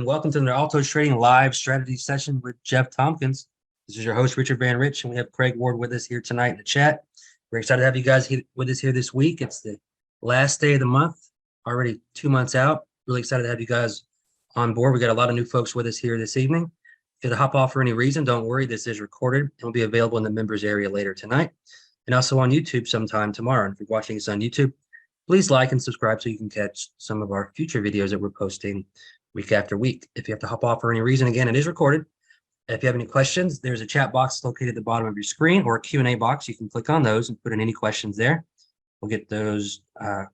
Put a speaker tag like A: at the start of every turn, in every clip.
A: and welcome to the Altos Trading Live Strategy Session with Jeff Tompkins. This is your host, Richard Van Rich, and we have Craig Ward with us here tonight in the chat. We're excited to have you guys with us here this week. It's the last day of the month, already 2 months out. Really excited to have you guys on board. We got a lot of new folks with us here this evening. If you hop off for any reason, don't worry. This is recorded and will be available in the members area later tonight and also on YouTube sometime tomorrow. And if you're watching us on YouTube, please like and subscribe so you can catch some of our future videos that we're posting week after week. If you have to hop off for any reason, again, it is recorded. If you have any questions, there's a chat box located at the bottom of your screen or a Q&A box. You can click on those and put in any questions there. We'll get those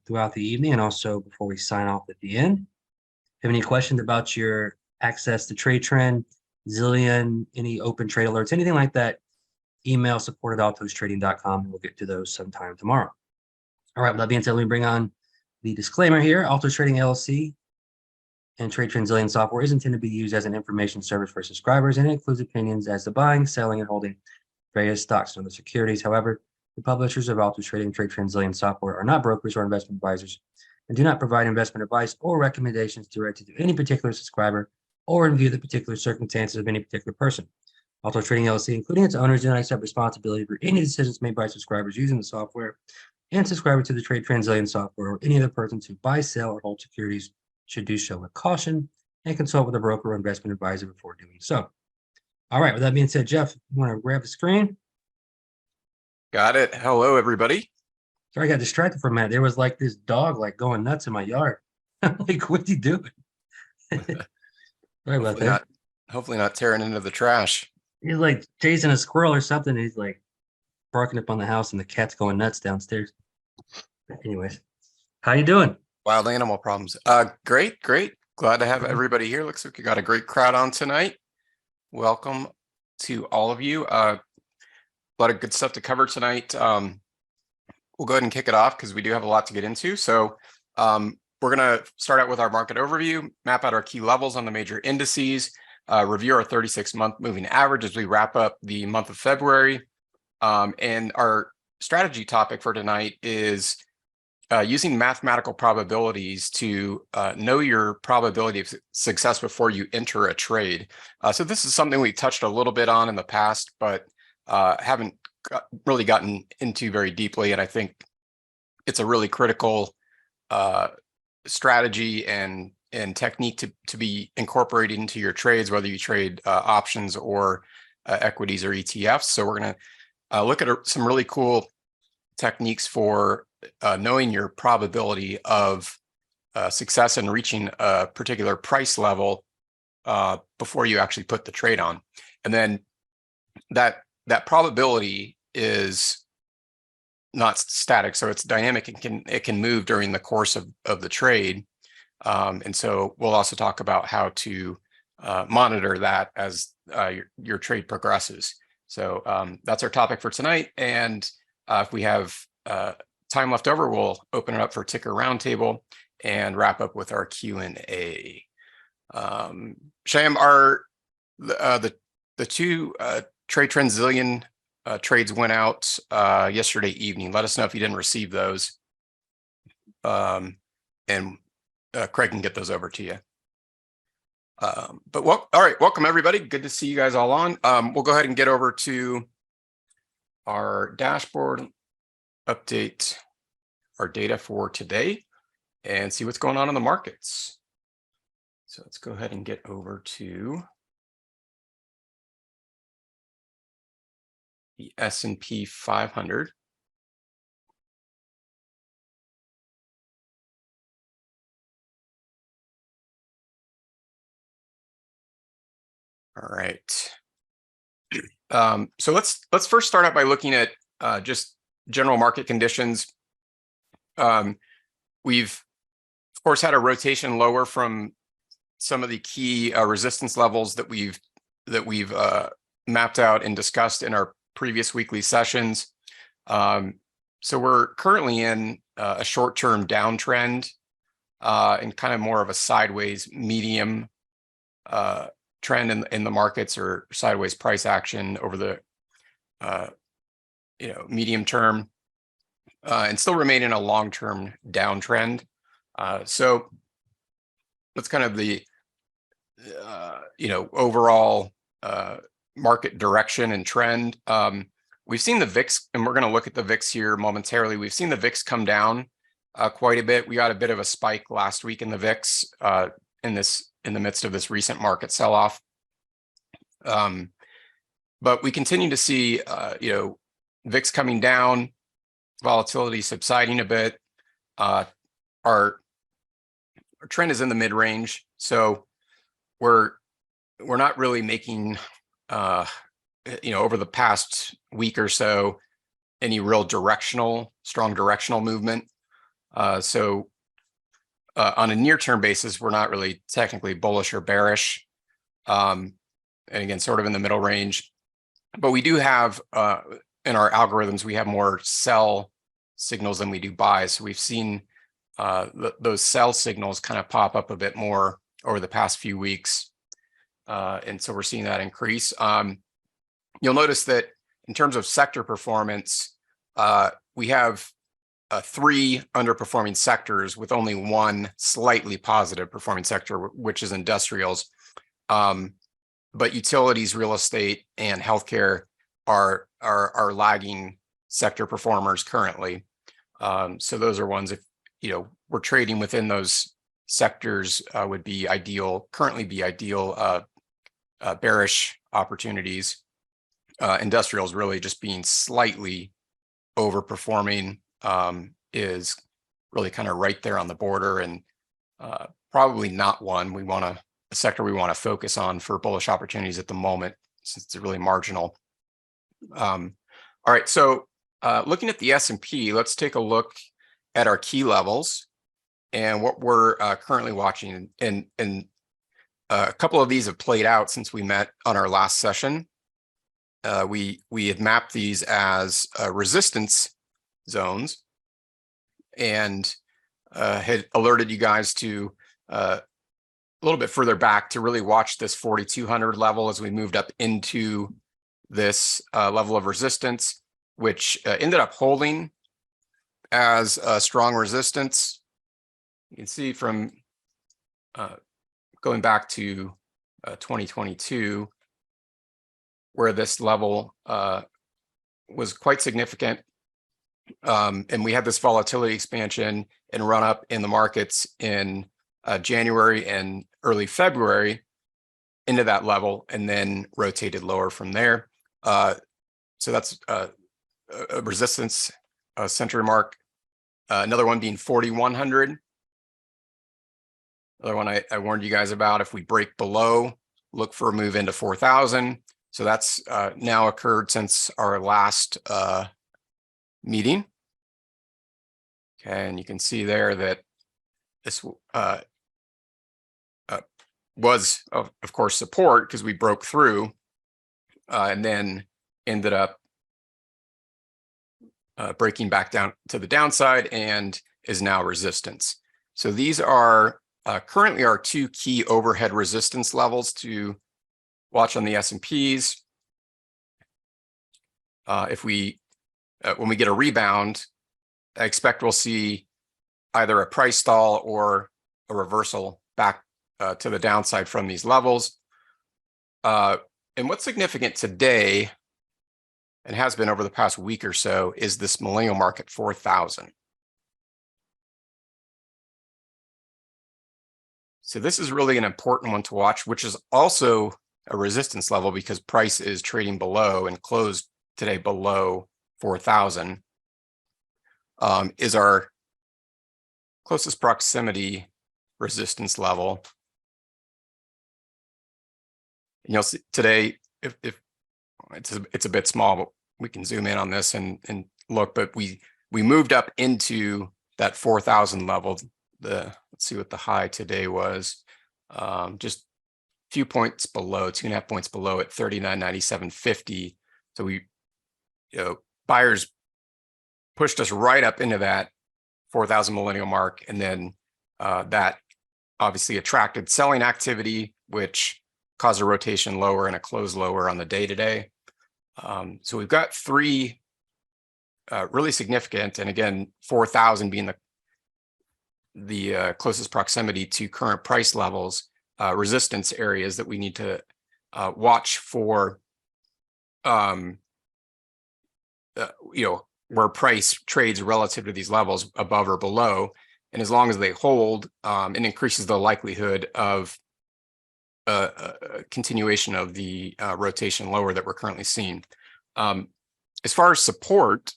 A: throughout the evening and also before we sign off at the end. If you have any questions about your access to Trade Trend, Zillion, any open trade alerts, anything like that, email support@altostrading.com and we'll get to those sometime tomorrow. All right, with that being said, let me bring on the disclaimer here. Altos Trading LLC and Trade Trend Zillion software is intended to be used as an information service for subscribers, and it includes opinions as to buying, selling, and holding various stocks and other securities. However, the publishers of Altos Trading and Trade Trend Zillion software are not brokers or investment advisors and do not provide investment advice or recommendations directed to any particular subscriber or in view of the particular circumstances of any particular person. Altos Trading LLC, including its owners, do not accept responsibility for any decisions made by subscribers using the software and subscribers to the Trade Trend Zillion software or any other persons who buy, sell, or hold securities should do so with caution and consult with a broker or investment advisor before doing so. All right, with that being said, Jeff, you want to grab the screen?
B: Got it. Hello, everybody.
A: Sorry, I got distracted for a minute. There was like this dog like going nuts in my yard. I'm like, what's he doing? Sorry about that.
B: Hopefully not tearing into the trash.
A: He's like chasing a squirrel or something. He's like barking up on the house and the cat's going nuts downstairs. Anyways, how you doing?
B: Wild animal problems. Great. Glad to have everybody here. Looks like we got a great crowd on tonight. Welcome to all of you. A lot of good stuff to cover tonight. We'll go ahead and kick it off because we do have a lot to get into. So we're going to start out with our market overview, map out our key levels on the major indices, review our 36-month moving average as we wrap up the month of February. And our strategy topic for tonight is using mathematical probabilities to know your probability of success before you enter a trade. So this is something we touched a little bit on in the past, but haven't really gotten into very deeply. And I think it's a really critical strategy and technique to be incorporated into your trades, whether you trade options or equities or ETFs. So we're going to look at some really cool techniques for knowing your probability of success and reaching a particular price level before you actually put the trade on. And then that probability is not static, so it's dynamic and it can move during the course of the trade. And so we'll also talk about how to monitor that as your trade progresses. So that's our topic for tonight. And if we have time left over, we'll open it up for ticker roundtable and wrap up with our Q&A. Shyam, are the two Trade Trend Zillion trades went out yesterday evening. Let us know if you didn't receive those, and Craig can get those over to you. But all right, welcome everybody. Good to see you guys all on. We'll go ahead and get over to our dashboard, update our data for today, and see what's going on in the markets. So let's go ahead and get over to the S&P 500. All right. So let's first start out by looking at just general market conditions. We've of course had a rotation lower from some of the key resistance levels that we've mapped out and discussed in our previous weekly sessions. So we're currently in a short-term downtrend and kind of more of a sideways medium trend in the markets, or sideways price action over the medium term, and still remain in a long-term downtrend. So that's kind of the overall market direction and trend. We've seen the VIX, and we're going to look at the VIX here momentarily. We've seen the VIX come down quite a bit. We got a bit of a spike last week in the VIX in the midst of this recent market sell-off. But we continue to see, VIX coming down, volatility subsiding a bit. Our trend is in the mid-range, so we're not really making, over the past week or so, any real strong directional movement. So on a near-term basis, we're not really technically bullish or bearish. And again, sort of in the middle range. But we do have, in our algorithms, we have more sell signals than we do buy. So we've seen those sell signals kind of pop up a bit more over the past few weeks. And so we're seeing that increase. You'll notice that in terms of sector performance, we have 3 underperforming sectors with only 1 slightly positive performing sector, which is industrials. But utilities, real estate, and healthcare are lagging sector performers currently. So those are ones, if we're trading within those sectors, would be ideal, bearish opportunities. Industrials really just being slightly overperforming is really kind of right there on the border, and probably not a sector we want to focus on for bullish opportunities at the moment, since it's really marginal. All right, so looking at the S&P, let's take a look at our key levels and what we're currently watching. And a couple of these have played out since we met on our last session. We had mapped these as resistance zones, and had alerted you guys to a little bit further back to really watch this 4,200 level as we moved up into this level of resistance, which ended up holding as a strong resistance. You can see from going back to 2022, where this level was quite significant. And we had this volatility expansion and run up in the markets in January and early February into that level, and then rotated lower from there. So that's a resistance century mark. Another one being 4,100. Another one I warned you guys about. If we break below, look for a move into 4,000. So that's now occurred since our last meeting. Okay, and you can see there that this was, of course, support, because we broke through and then ended up breaking back down to the downside and is now resistance. So these are currently our 2 key overhead resistance levels to watch on the S&Ps. If we, when we get a rebound, I expect we'll see either a price stall or a reversal back to the downside from these levels. And what's significant today, and has been over the past week or so, is this millennial market 4,000. So this is really an important one to watch, which is also a resistance level because price is trading below and closed today below 4,000. Is our closest proximity resistance level. And you'll see today, if it's a bit small, but we can zoom in on this and look. But we moved up into that 4,000 level. Let's see what the high today was. Just a few points below, 2.5 points below at 39.9750. So we, buyers pushed us right up into that 4,000 millennial mark, and then that obviously attracted selling activity, which caused a rotation lower and a close lower on the day today. So we've got 3 really significant, and again, 4,000 being the closest proximity to current price levels, resistance areas that we need to watch for, where price trades relative to these levels above or below. And as long as they hold, it increases the likelihood of a continuation of the rotation lower that we're currently seeing. As far as support,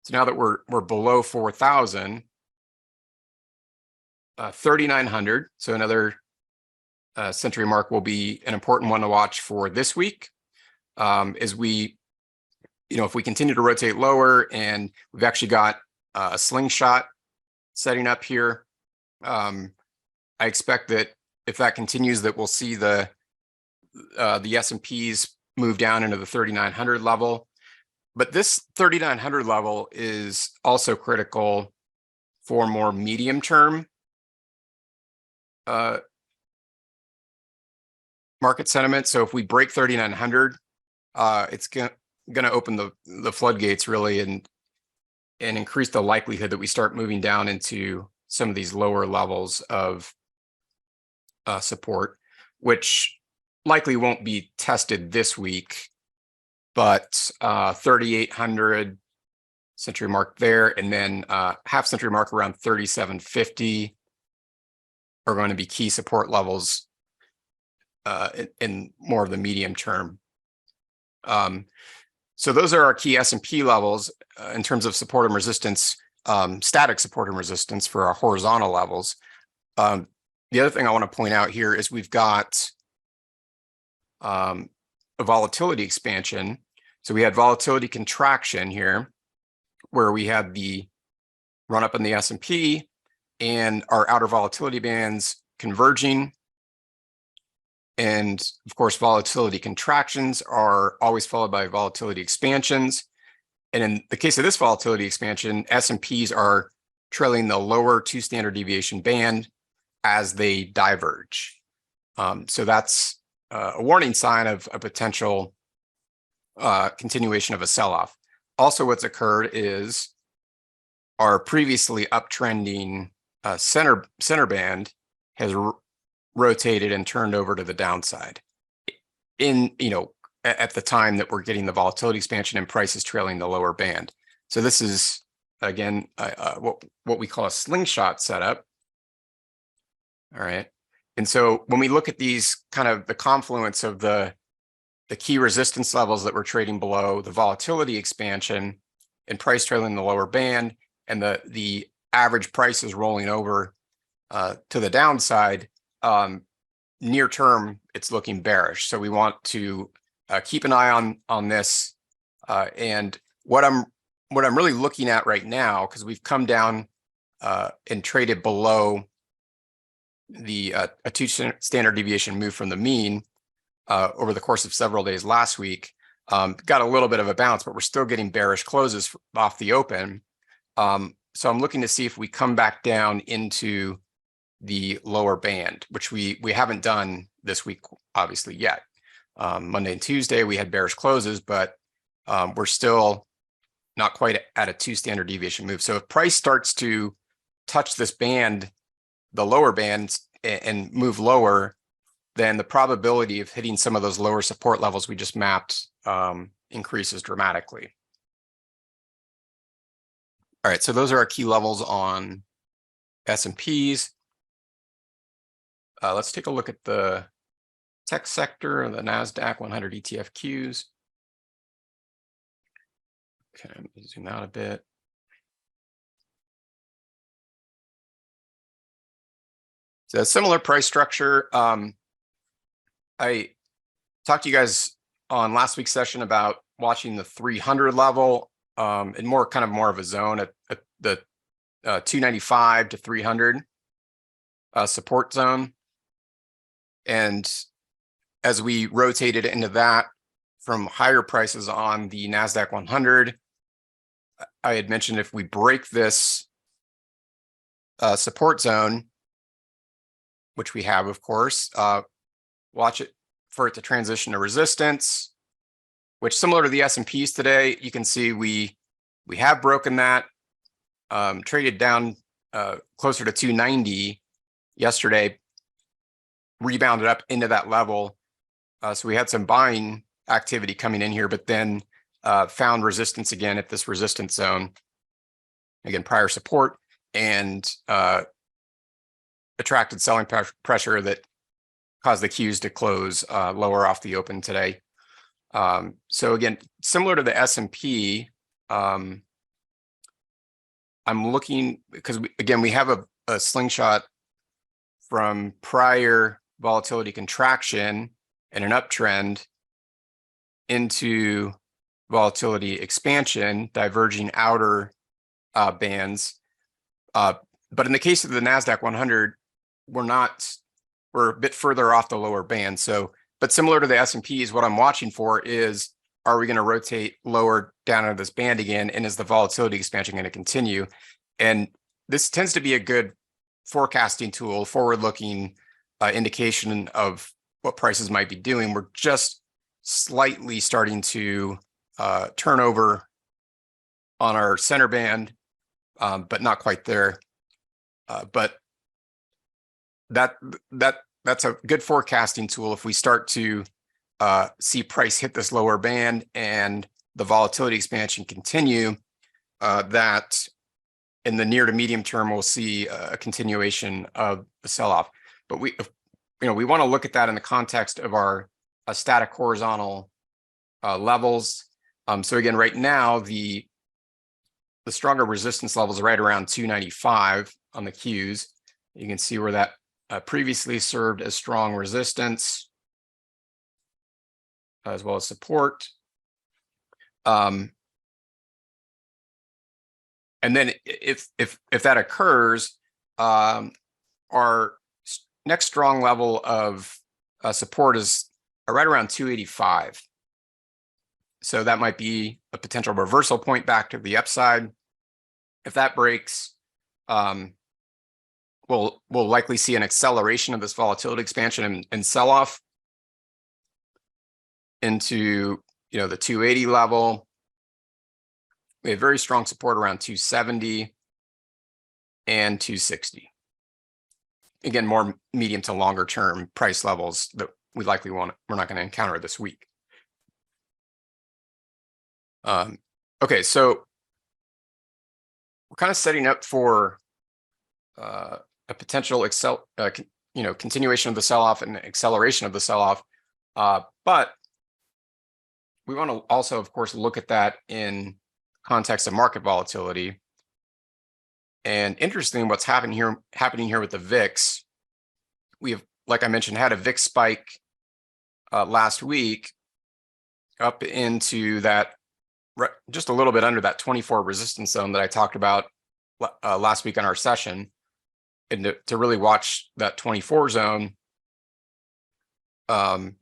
B: so now that we're below 4,000, 3,900, so another century mark will be an important one to watch for this week. As we, if we continue to rotate lower, and we've actually got a slingshot setting up here, I expect that if that continues, that we'll see the S&Ps move down into the 3,900 level. But this 3,900 level is also critical for more medium-term market sentiment. So if we break 3,900, it's going to open the floodgates really, and increase the likelihood that we start moving down into some of these lower levels of support, which likely won't be tested this week, but 3,800 century mark there, and then half century mark around 3,750 are going to be key support levels in more of the medium term. So those are our key S&P levels in terms of support and resistance, static support and resistance for our horizontal levels. The other thing I want to point out here is we've got a volatility expansion. So we had volatility contraction here, where we had the run up in the S&P and our outer volatility bands converging. And of course, volatility contractions are always followed by volatility expansions. And in the case of this volatility expansion, S&Ps are trailing the lower 2 standard deviation band as they diverge. So that's a warning sign of a potential continuation of a sell-off. Also, what's occurred is our previously uptrending center band has rotated and turned over to the downside at the time that we're getting the volatility expansion and prices trailing the lower band. So this is again what we call a slingshot setup. All right. And so when we look at these kind of the confluence of the key resistance levels that we're trading below, the volatility expansion and price trailing the lower band, and the average prices rolling over to the downside, near term, it's looking bearish. So we want to keep an eye on this. And what I'm really looking at right now, because we've come down and traded below a 2 standard deviation move from the mean over the course of several days last week, got a little bit of a bounce, but we're still getting bearish closes off the open. So I'm looking to see if we come back down into the lower band, which we haven't done this week, obviously, yet. Monday and Tuesday, we had bearish closes, but we're still not quite at a 2 standard deviation move. So if price starts to touch this band, the lower bands, and move lower, then the probability of hitting some of those lower support levels we just mapped increases dramatically. All right, so those are our key levels on S&Ps. Let's take a look at the tech sector, the NASDAQ 100 ETFQs. Okay, let me zoom out a bit. So a similar price structure. I talked to you guys on last week's session about watching the 300 level and more of a zone at the 295 to 300 support zone. And as we rotated into that from higher prices on the NASDAQ 100, I had mentioned if we break this support zone, which we have, of course, watch it for it to transition to resistance, which, similar to the S&Ps today, you can see we have broken that, traded down closer to 290 yesterday, rebounded up into that level. So we had some buying activity coming in here, but then found resistance again at this resistance zone. Again, prior support, and attracted selling pressure that caused the Qs to close lower off the open today. So again, similar to the S&P, I'm looking because we have a slingshot from prior volatility contraction and an uptrend into volatility expansion, diverging outer bands. But in the case of the NASDAQ 100, we're a bit further off the lower band. So, but similar to the S&Ps, what I'm watching for is, are we going to rotate lower down into this band again? And is the volatility expansion going to continue? And this tends to be a good forecasting tool, forward-looking indication of what prices might be doing. We're just slightly starting to turn over on our center band, but not quite there. But that's a good forecasting tool. If we start to see price hit this lower band and the volatility expansion continue, that in the near to medium term, we'll see a continuation of the sell-off. But we want to look at that in the context of our static horizontal levels. So again, right now, the stronger resistance levels are right around 295 on the Qs. You can see where that previously served as strong resistance as well as support. And then if that occurs, our next strong level of support is right around 285. So that might be a potential reversal point back to the upside. If that breaks, we'll likely see an acceleration of this volatility expansion and sell-off into the 280 level. We have very strong support around 270 and 260. Again, more medium to longer term price levels that we're not going to encounter this week. Okay, so we're kind of setting up for a potential continuation of the sell-off and acceleration of the sell-off, but we want to also, of course, look at that in context of market volatility. And interesting, what's happening here with the VIX. We have, like I mentioned, had a VIX spike last week up into that, just a little bit under that 24 resistance zone that I talked about last week on our session, and to really watch that 24 zone to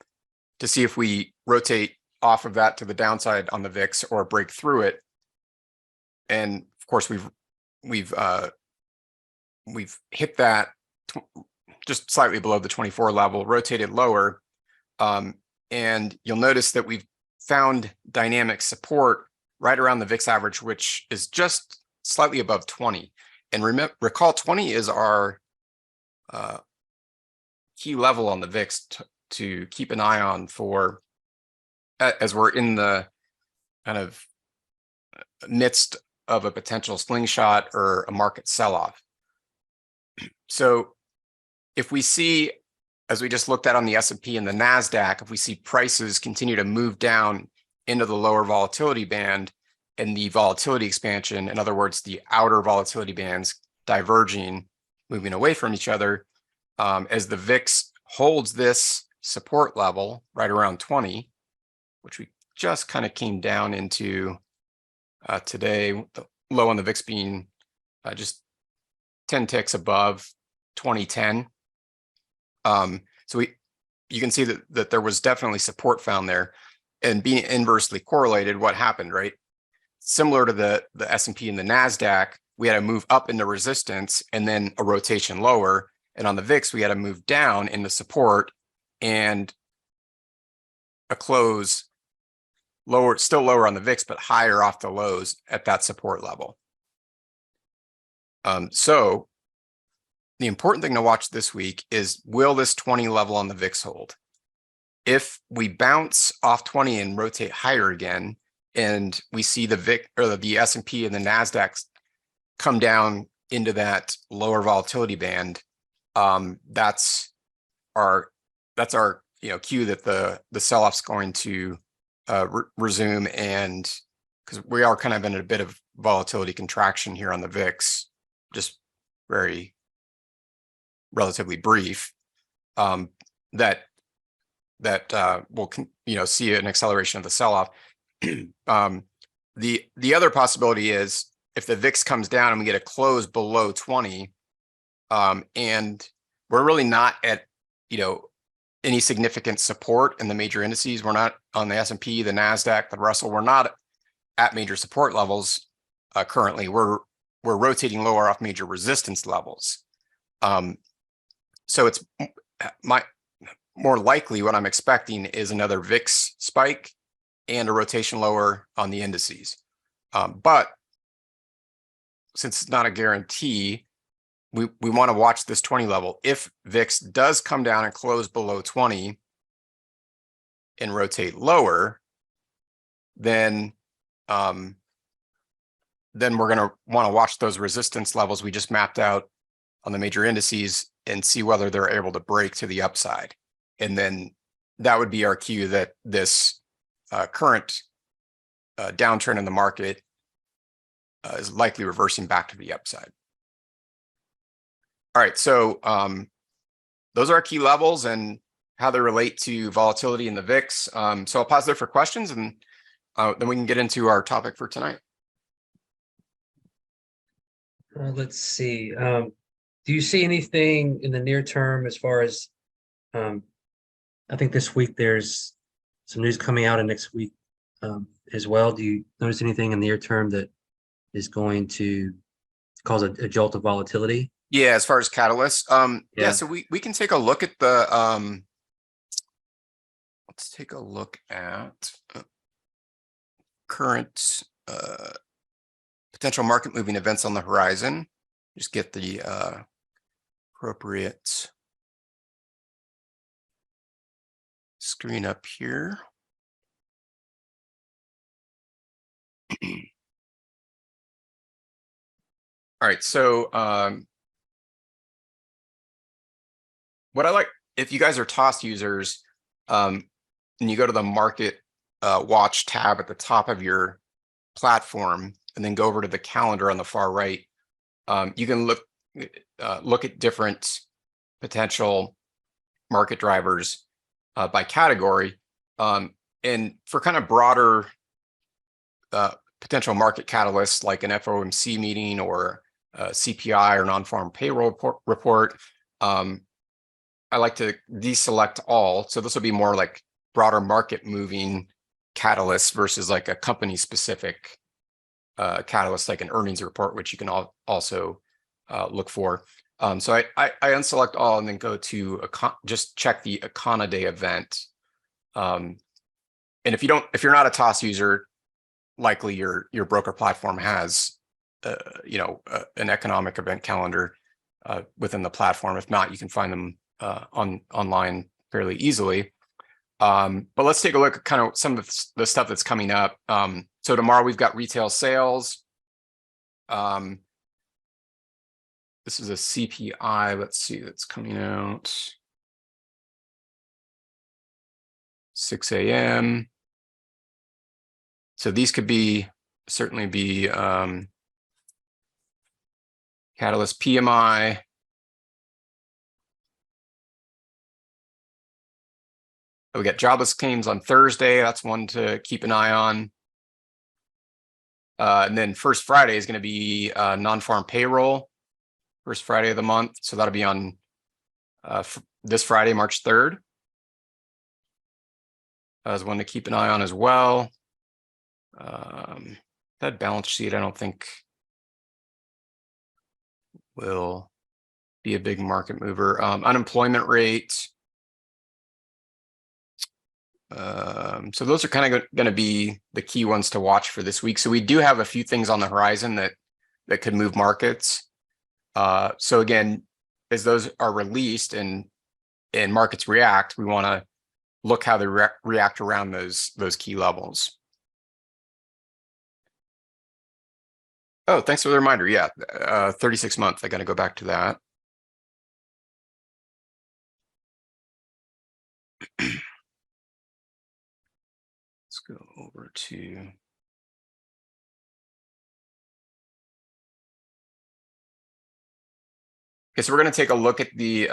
B: see if we rotate off of that to the downside on the VIX or break through it. And of course, we've hit that just slightly below the 24 level, rotated lower, and you'll notice that we've found dynamic support right around the VIX average, which is just slightly above 20. And recall 20 is our key level on the VIX to keep an eye on for as we're in the kind of midst of a potential slingshot or a market sell-off. So if we see, as we just looked at on the S&P and the NASDAQ, if we see prices continue to move down into the lower volatility band and the volatility expansion, in other words, the outer volatility bands diverging, moving away from each other, as the VIX holds this support level right around 20, which we just kind of came down into today, the low on the VIX being just 10 ticks above 2010. So you can see that there was definitely support found there, and being inversely correlated, what happened, right? Similar to the S&P and the NASDAQ, we had to move up into resistance and then a rotation lower. And on the VIX, we had to move down into support and a close lower, still lower on the VIX, but higher off the lows at that support level. So the important thing to watch this week is, will this 20 level on the VIX hold? If we bounce off 20 and rotate higher again, and we see the VIX or the S&P and the NASDAQ come down into that lower volatility band, that's our cue that the sell-off's going to resume, and because we are kind of in a bit of volatility contraction here on the VIX, just very relatively brief, that we'll see an acceleration of the sell-off. The other possibility is if the VIX comes down and we get a close below 20, and we're really not at any significant support in the major indices. We're not on the S&P, the NASDAQ, the Russell. We're not at major support levels currently. We're rotating lower off major resistance levels. So it's more likely what I'm expecting is another VIX spike and a rotation lower on the indices. But since it's not a guarantee, we want to watch this 20 level. If VIX does come down and close below 20 and rotate lower, then we're going to want to watch those resistance levels we just mapped out on the major indices and see whether they're able to break to the upside. And then that would be our cue that this current downturn in the market is likely reversing back to the upside. All right, so those are our key levels and how they relate to volatility in the VIX. So I'll pause there for questions, and then we can get into our topic for tonight.
A: Let's see. Do you see anything in the near term as far as, I think this week there's some news coming out in next week as well. Do you notice anything in the near term that is going to cause a jolt of volatility?
B: Yeah, as far as catalysts, yeah. So we can take a look at the let's take a look at current potential market moving events on the horizon. Just get the appropriate screen up here. All right, so what I like, if you guys are TOS users, and you go to the market watch tab at the top of your platform, and then go over to the calendar on the far right, you can look at different potential market drivers by category, and for kind of broader potential market catalysts like an FOMC meeting or CPI or non-farm payroll report. I like to deselect all. So this will be more like broader market moving catalysts versus like a company specific catalyst like an earnings report, which you can also look for. So I unselect all and then go to just check the Econa Day event. And if you're not a TOS user, likely your broker platform has an economic event calendar within the platform. If not, you can find them online fairly easily. But let's take a look at kind of some of the stuff that's coming up. So tomorrow we've got retail sales. This is a CPI. Let's see, that's coming out 6 a.m. So these could certainly be catalyst. PMI. We got jobless claims on Thursday. That's one to keep an eye on. And then first Friday is going to be non-farm payroll, first Friday of the month. So that'll be on this Friday, March 3rd. As one to keep an eye on as well. That balance sheet, I don't think will be a big market mover. Unemployment rate. So those are kind of going to be the key ones to watch for this week. So we do have a few things on the horizon that could move markets. So again, as those are released and markets react, we want to look how they react around those key levels. Oh, thanks for the reminder. Yeah, 36 month. I got to go back to that. Let's go over to. Okay, so we're going to take a look at the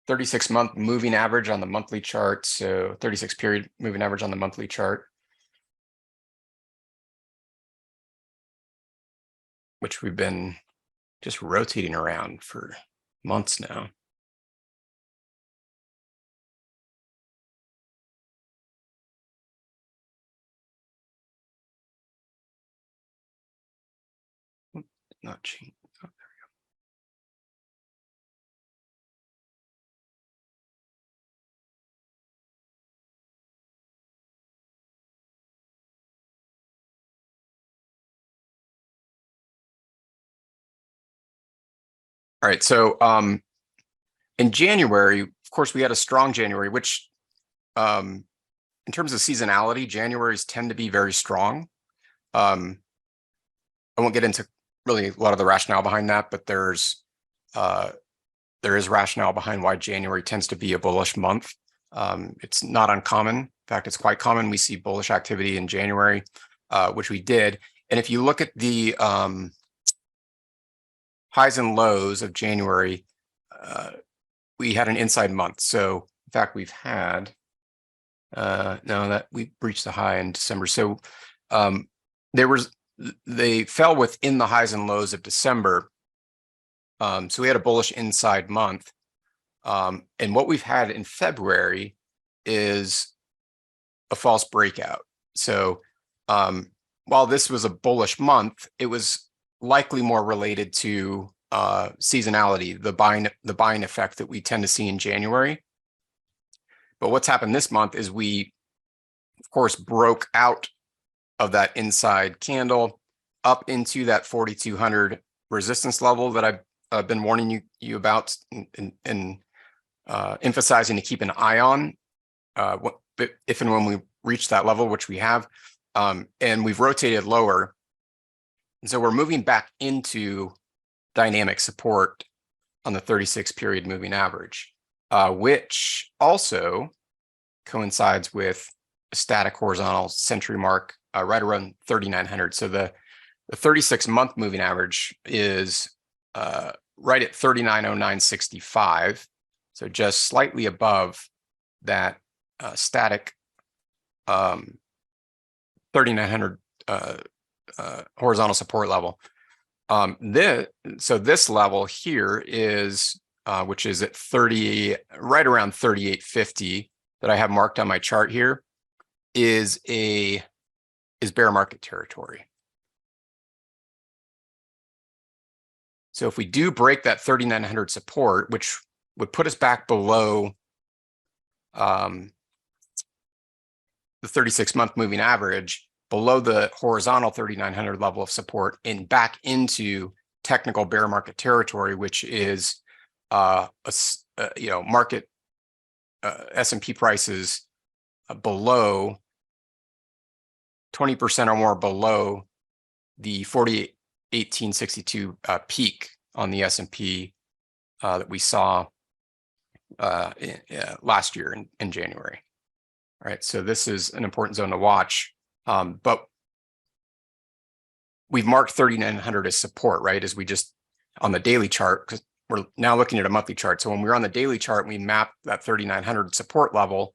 B: 36-month moving average on the monthly chart. So 36 period moving average on the monthly chart, which we've been just rotating around for months now. Not change. Oh, there we go. All right, so in January, of course, we had a strong January, which in terms of seasonality, Januaries tend to be very strong. I won't get into really a lot of the rationale behind that, but there is rationale behind why January tends to be a bullish month. It's not uncommon. In fact, it's quite common. We see bullish activity in January, which we did. And if you look at the highs and lows of January, we had an inside month. So in fact, we've had, no, that we breached the high in December. So they fell within the highs and lows of December. So we had a bullish inside month. And what we've had in February is a false breakout. So while this was a bullish month, it was likely more related to seasonality, the buying effect that we tend to see in January. But what's happened this month is we, of course, broke out of that inside candle up into that 4,200 resistance level that I've been warning you about and emphasizing to keep an eye on if and when we reach that level, which we have, and we've rotated lower. And so we're moving back into dynamic support on the 36 period moving average, which also coincides with a static horizontal century mark right around 3,900. So the 36 month moving average is right at 3909.65. So just slightly above that static 3,900 horizontal support level. So this level here is, which is at 30, right around 3850 that I have marked on my chart here, is bear market territory. So if we do break that 3,900 support, which would put us back below the 36-month moving average, below the horizontal 3,900 level of support, and back into technical bear market territory, which is market S&P prices below 20% or more below the 48,1862 peak on the S&P that we saw last year in January. All right, so this is an important zone to watch, but we've marked 3,900 as support, right? As we just on the daily chart, because we're now looking at a monthly chart. So when we were on the daily chart, we mapped that 3,900 support level.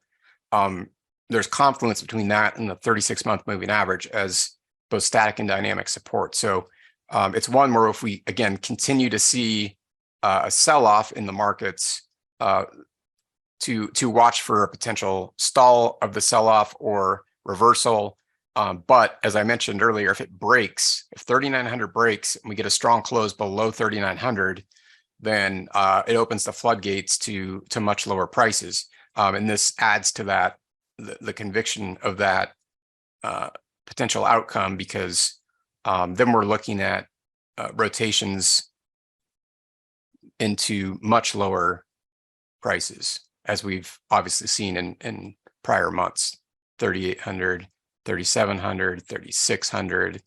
B: There's confluence between that and the 36-month moving average as both static and dynamic support. So it's one where if we, again, continue to see a sell-off in the markets, to watch for a potential stall of the sell-off or reversal. But as I mentioned earlier, if it breaks, if 3,900 breaks and we get a strong close below 3,900, then it opens the floodgates to much lower prices. And this adds to that, the conviction of that potential outcome, because then we're looking at rotations into much lower prices, as we've obviously seen in prior months, 3,800, 3,700, 3,600.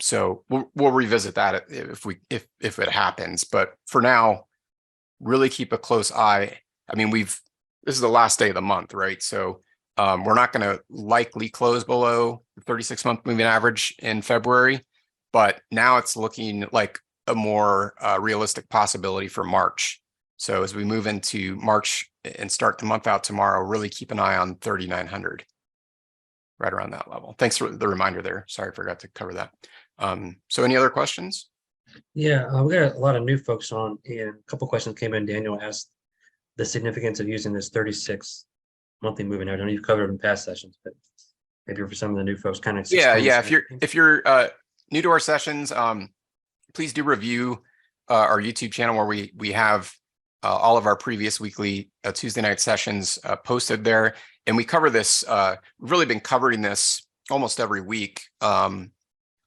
B: So we'll revisit that if it happens. But for now, really keep a close eye. I mean, this is the last day of the month, right? So we're not going to likely close below the 36-month moving average in February, but now it's looking like a more realistic possibility for March. So as we move into March and start the month out tomorrow, really keep an eye on 3,900, right around that level. Thanks for the reminder there. Sorry, I forgot to cover that. So any other questions?
A: Yeah, we got a lot of new folks on, and a couple questions came in. Daniel asked the significance of using this 36 monthly moving average. I know you've covered it in past sessions, but maybe for some of the new folks, kind of
B: Yeah.
A: explain.
B: If you're new to our sessions, please do review our YouTube channel, where we have all of our previous weekly Tuesday night sessions posted there. And we cover this, we've really been covering this almost every week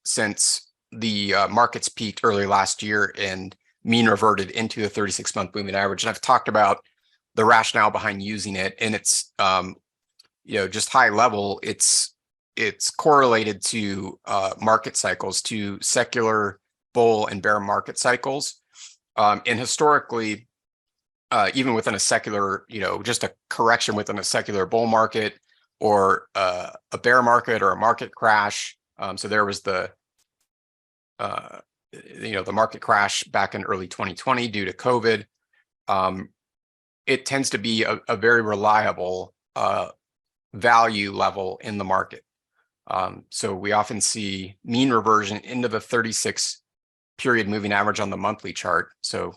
B: since the markets peaked early last year and mean reverted into the 36-month moving average. And I've talked about the rationale behind using it, and it's just high level. It's correlated to market cycles, to secular bull and bear market cycles, and historically, even within a secular, just a correction within a secular bull market or a bear market or a market crash. So there was the market crash back in early 2020 due to COVID. It tends to be a very reliable value level in the market. So we often see mean reversion into the 36 period moving average on the monthly chart. So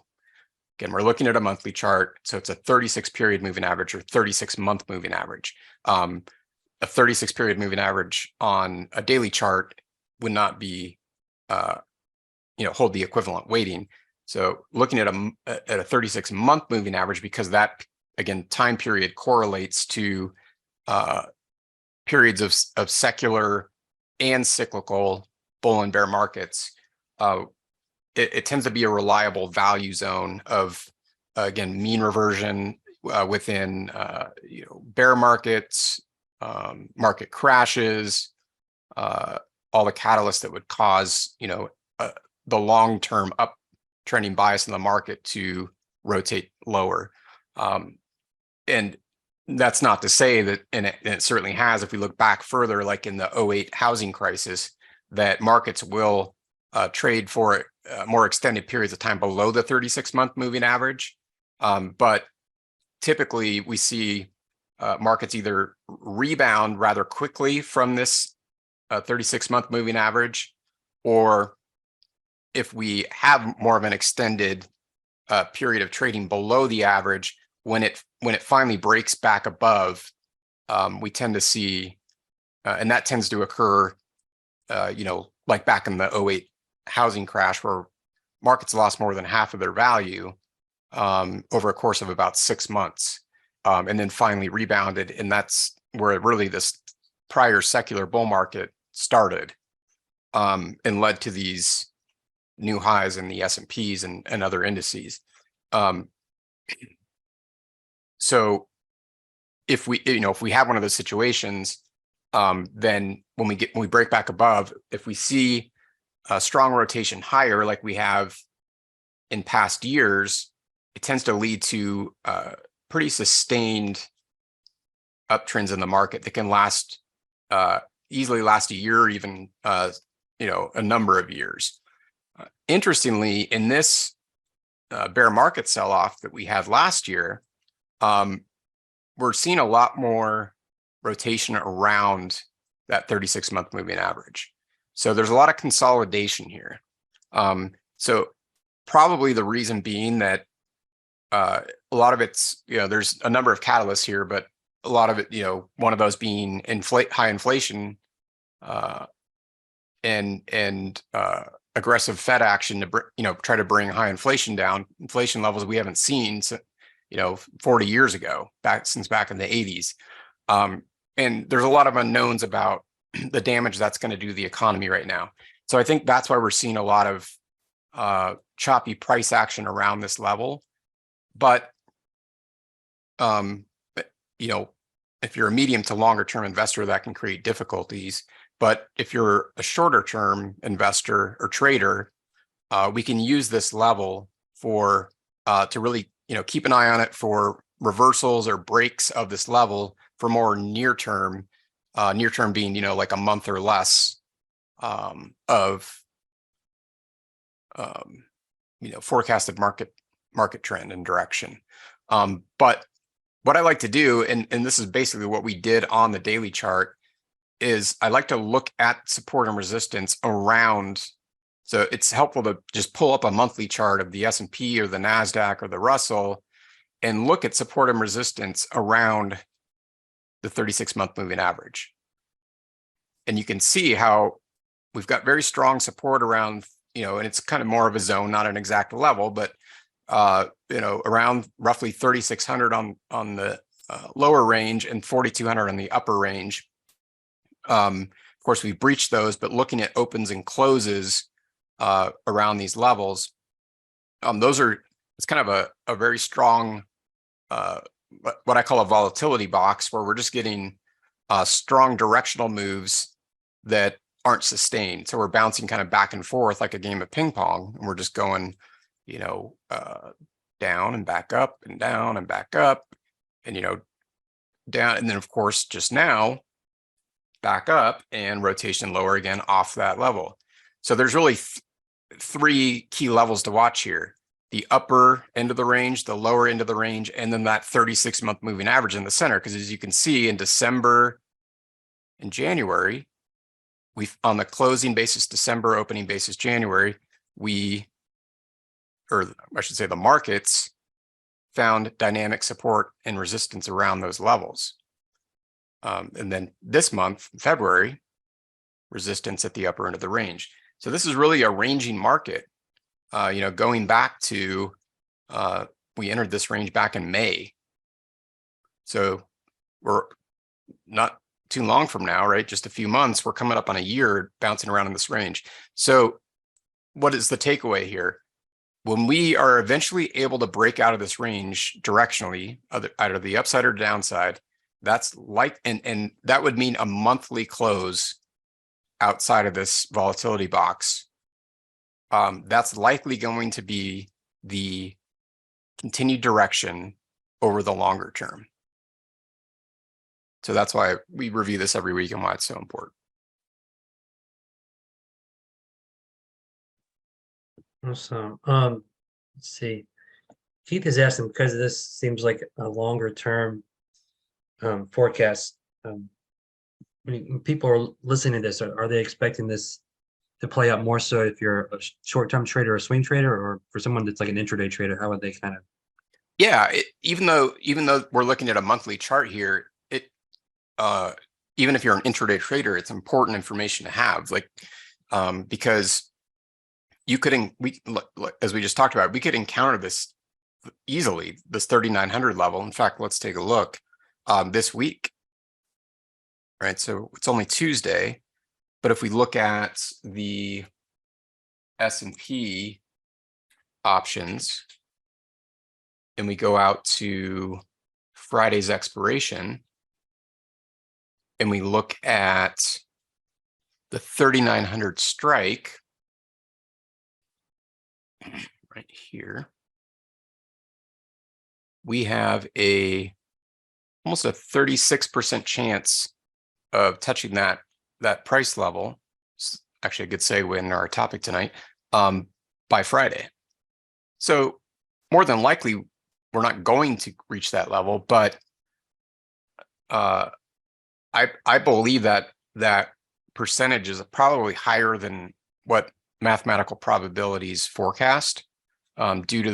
B: again, we're looking at a monthly chart. So it's a 36 period moving average or 36 month moving average. A 36 period moving average on a daily chart would not be, hold the equivalent weighting. So looking at a 36 month moving average, because that, again, time period correlates to periods of secular and cyclical bull and bear markets, it tends to be a reliable value zone of, again, mean reversion within bear markets, market crashes, all the catalysts that would cause the long-term uptrending bias in the market to rotate lower. And that's not to say that, and it certainly has, if we look back further, like in the 2008 housing crisis, that markets will trade for more extended periods of time below the 36-month moving average. But typically we see markets either rebound rather quickly from this 36-month moving average, or if we have more of an extended period of trading below the average, when it finally breaks back above, we tend to see, and that tends to occur, like back in the 2008 housing crash, where markets lost more than half of their value over a course of about 6 months, and then finally rebounded. And that's where really this prior secular bull market started, and led to these new highs in the S&Ps and other indices. So if we have one of those situations, then when we break back above, if we see a strong rotation higher, like we have in past years, it tends to lead to pretty sustained uptrends in the market that can last easily last a year, or even a number of years. Interestingly, in this bear market sell-off that we had last year, we're seeing a lot more rotation around that 36-month moving average. So there's a lot of consolidation here. So probably the reason being that a lot of it's, there's a number of catalysts here, but a lot of it, one of those being high inflation, and aggressive Fed action to try to bring high inflation down, inflation levels we haven't seen 40 years ago, since back in the 80s. And there's a lot of unknowns about the damage that's going to do the economy right now. So I think that's why we're seeing a lot of choppy price action around this level. But, you know, if you're a medium to longer term investor, that can create difficulties. But if you're a shorter term investor or trader, we can use this level for to really, you know, keep an eye on it for reversals or breaks of this level for more near term being, you know, like a month or less of you know, forecasted market trend and direction. But what I like to do, and this is basically what we did on the daily chart, is I like to look at support and resistance around. So it's helpful to just pull up a monthly chart of the S&P or the NASDAQ or the Russell and look at support and resistance around the 36-month moving average. And you can see how we've got very strong support around, you know, and it's kind of more of a zone, not an exact level, but you know, around roughly 3,600 on the lower range and 4,200 on the upper range. Of course, we breached those, but looking at opens and closes around these levels, it's kind of a very strong, what I call a volatility box, where we're just getting strong directional moves that aren't sustained. So we're bouncing kind of back and forth like a game of ping pong, and we're just going, you know, down and back up and down and back up, and, you know, down. And then, of course, just now, back up and rotation lower again off that level. So there's really three key levels to watch here: the upper end of the range, the lower end of the range, and then that 36-month moving average in the center. Because as you can see, in December and January, on the closing basis, December, opening basis, January, or I should say the markets found dynamic support and resistance around those levels. And then this month, February, resistance at the upper end of the range. So this is really a ranging market. You know, going back to, we entered this range back in May. So we're not too long from now, right? Just a few months, we're coming up on a year bouncing around in this range. So what is the takeaway here? When we are eventually able to break out of this range directionally, either the upside or downside, that's like, and that would mean a monthly close outside of this volatility box. That's likely going to be the continued direction over the longer term. So that's why we review this every week and why it's so important.
A: Awesome. Let's see. Keith is asking, because this seems like a longer term forecast. When people are listening to this, are they expecting this to play out more so if you're a short-term trader or a swing trader, or for someone that's like an intraday trader? How would they kind of?
B: Yeah, even though we're looking at a monthly chart here, even if you're an intraday trader, it's important information to have, like, because you could, as we just talked about, we could encounter this easily, this 3,900 level. In fact, let's take a look this week. Right, so it's only Tuesday, but if we look at the S&P options and we go out to Friday's expiration and we look at the 3,900 strike right here, we have almost a 36% chance of touching that price level. It's actually a good segue in our topic tonight, by Friday. So more than likely, we're not going to reach that level, but I believe that percentage is probably higher than what mathematical probabilities forecast, due to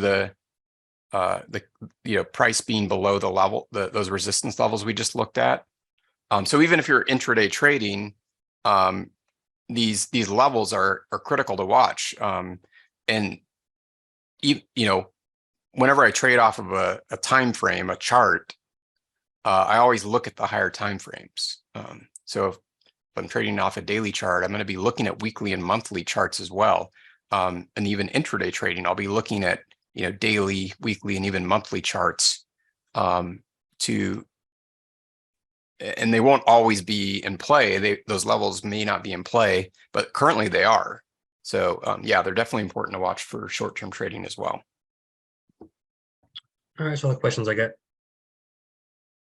B: the price being below the level, those resistance levels we just looked at. So even if you're intraday trading, these levels are critical to watch. And whenever I trade off of a time frame, a chart, I always look at the higher time frames. So if I'm trading off a daily chart, I'm going to be looking at weekly and monthly charts as well. and even intraday trading, I'll be looking at, daily, weekly, and even monthly charts and they won't always be in play. Those levels may not be in play, but currently they are. So yeah, they're definitely important to watch for short-term trading as well.
A: All right, so all the questions I got.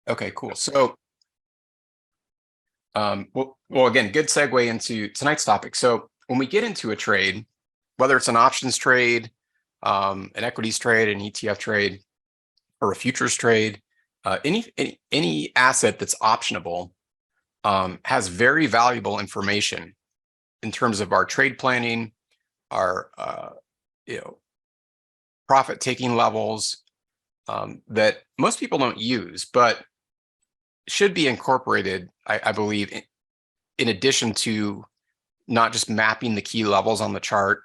B: Okay, cool. So well, again, good segue into tonight's topic. So when we get into a trade, whether it's an options trade, an equities trade, an ETF trade, or a futures trade, any asset that's optionable has very valuable information in terms of our trade planning, our profit taking levels that most people don't use, but should be incorporated, I believe, in addition to not just mapping the key levels on the chart,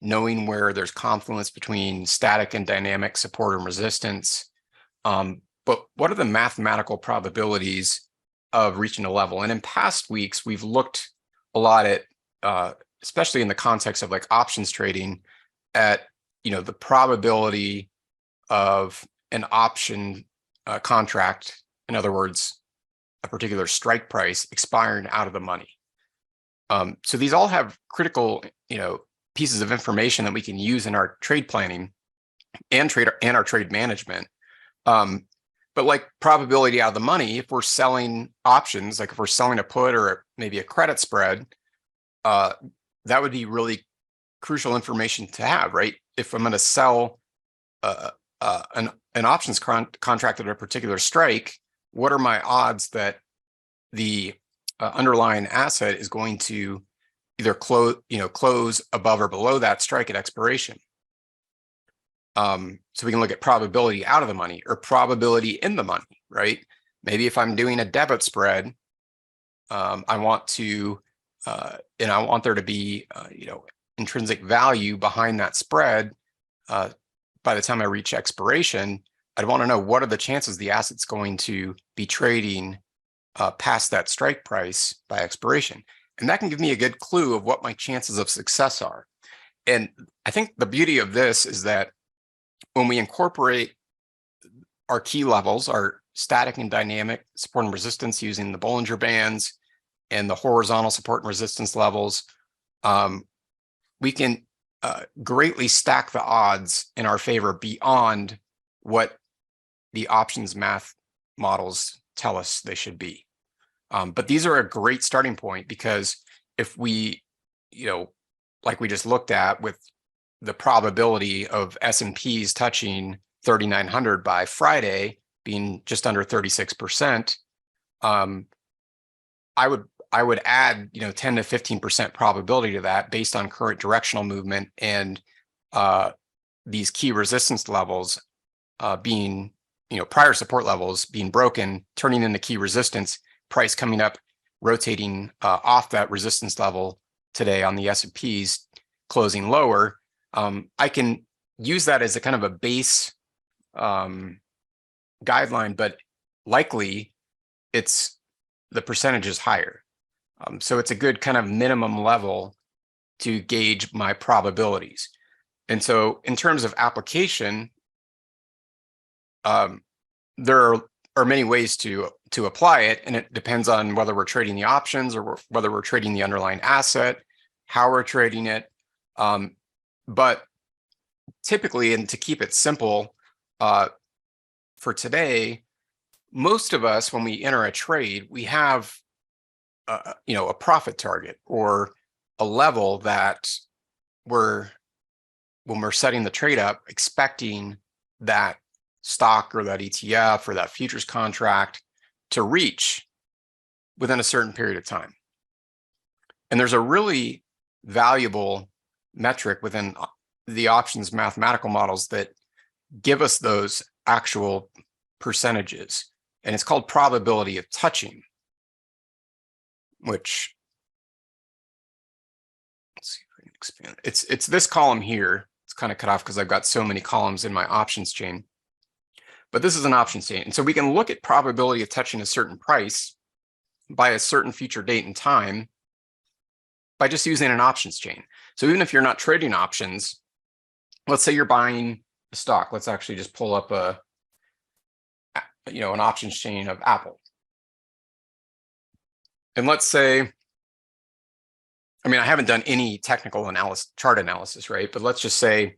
B: knowing where there's confluence between static and dynamic support and resistance. But what are the mathematical probabilities of reaching a level? And in past weeks, we've looked a lot at, especially in the context of like options trading, at the probability of an option contract, in other words, a particular strike price expiring out of the money. So these all have critical, pieces of information that we can use in our trade planning and our trade management. But like probability out of the money, if we're selling options, like if we're selling a put or maybe a credit spread, that would be really crucial information to have, right? If I'm going to sell an options contract at a particular strike, what are my odds that the underlying asset is going to either close above or below that strike at expiration? So we can look at probability out of the money or probability in the money, right? Maybe if I'm doing a debit spread, I want to, and I want there to be, intrinsic value behind that spread. By the time I reach expiration, I'd want to know what are the chances the asset's going to be trading past that strike price by expiration. And that can give me a good clue of what my chances of success are. And I think the beauty of this is that when we incorporate our key levels, our static and dynamic support and resistance using the Bollinger Bands and the horizontal support and resistance levels, we can greatly stack the odds in our favor beyond what the options math models tell us they should be. But these are a great starting point because if we, like we just looked at with the probability of S&Ps touching 3,900 by Friday being just under 36%, I would add 10 to 15% probability to that based on current directional movement and these key resistance levels being prior support levels being broken, turning into key resistance, price coming up, rotating off that resistance level today on the S&Ps, closing lower. I can use that as a kind of a base guideline, but likely the percentage is higher. So it's a good kind of minimum level to gauge my probabilities. And so in terms of application, there are many ways to apply it, and it depends on whether we're trading the options or whether we're trading the underlying asset, how we're trading it. But typically, and to keep it simple, for today, most of us, when we enter a trade, we have a profit target or a level that when we're setting the trade up, expecting that stock or that ETF or that futures contract to reach within a certain period of time. And there's a really valuable metric within the options mathematical models that give us those actual percentages. And it's called probability of touching, which, let's see if I can expand. It's this column here. It's kind of cut off because I've got so many columns in my options chain. But this is an options chain. And so we can look at probability of touching a certain price by a certain future date and time by just using an options chain. So even if you're not trading options, let's say you're buying a stock. Let's actually just pull up an options chain of Apple. And let's say, I haven't done any technical analysis, chart analysis, right? But let's just say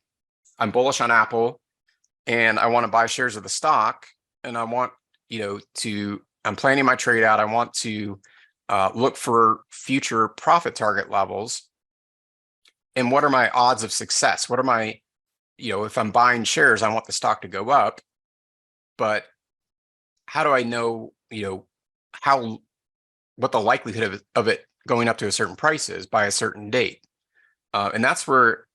B: I'm bullish on Apple and I want to buy shares of the stock, and I want, I'm planning my trade out. I want to look for future profit target levels. And what are my odds of success? What are my, if I'm buying shares, I want the stock to go up, but how do I know, what the likelihood of it going up to a certain price is by a certain date? And that's where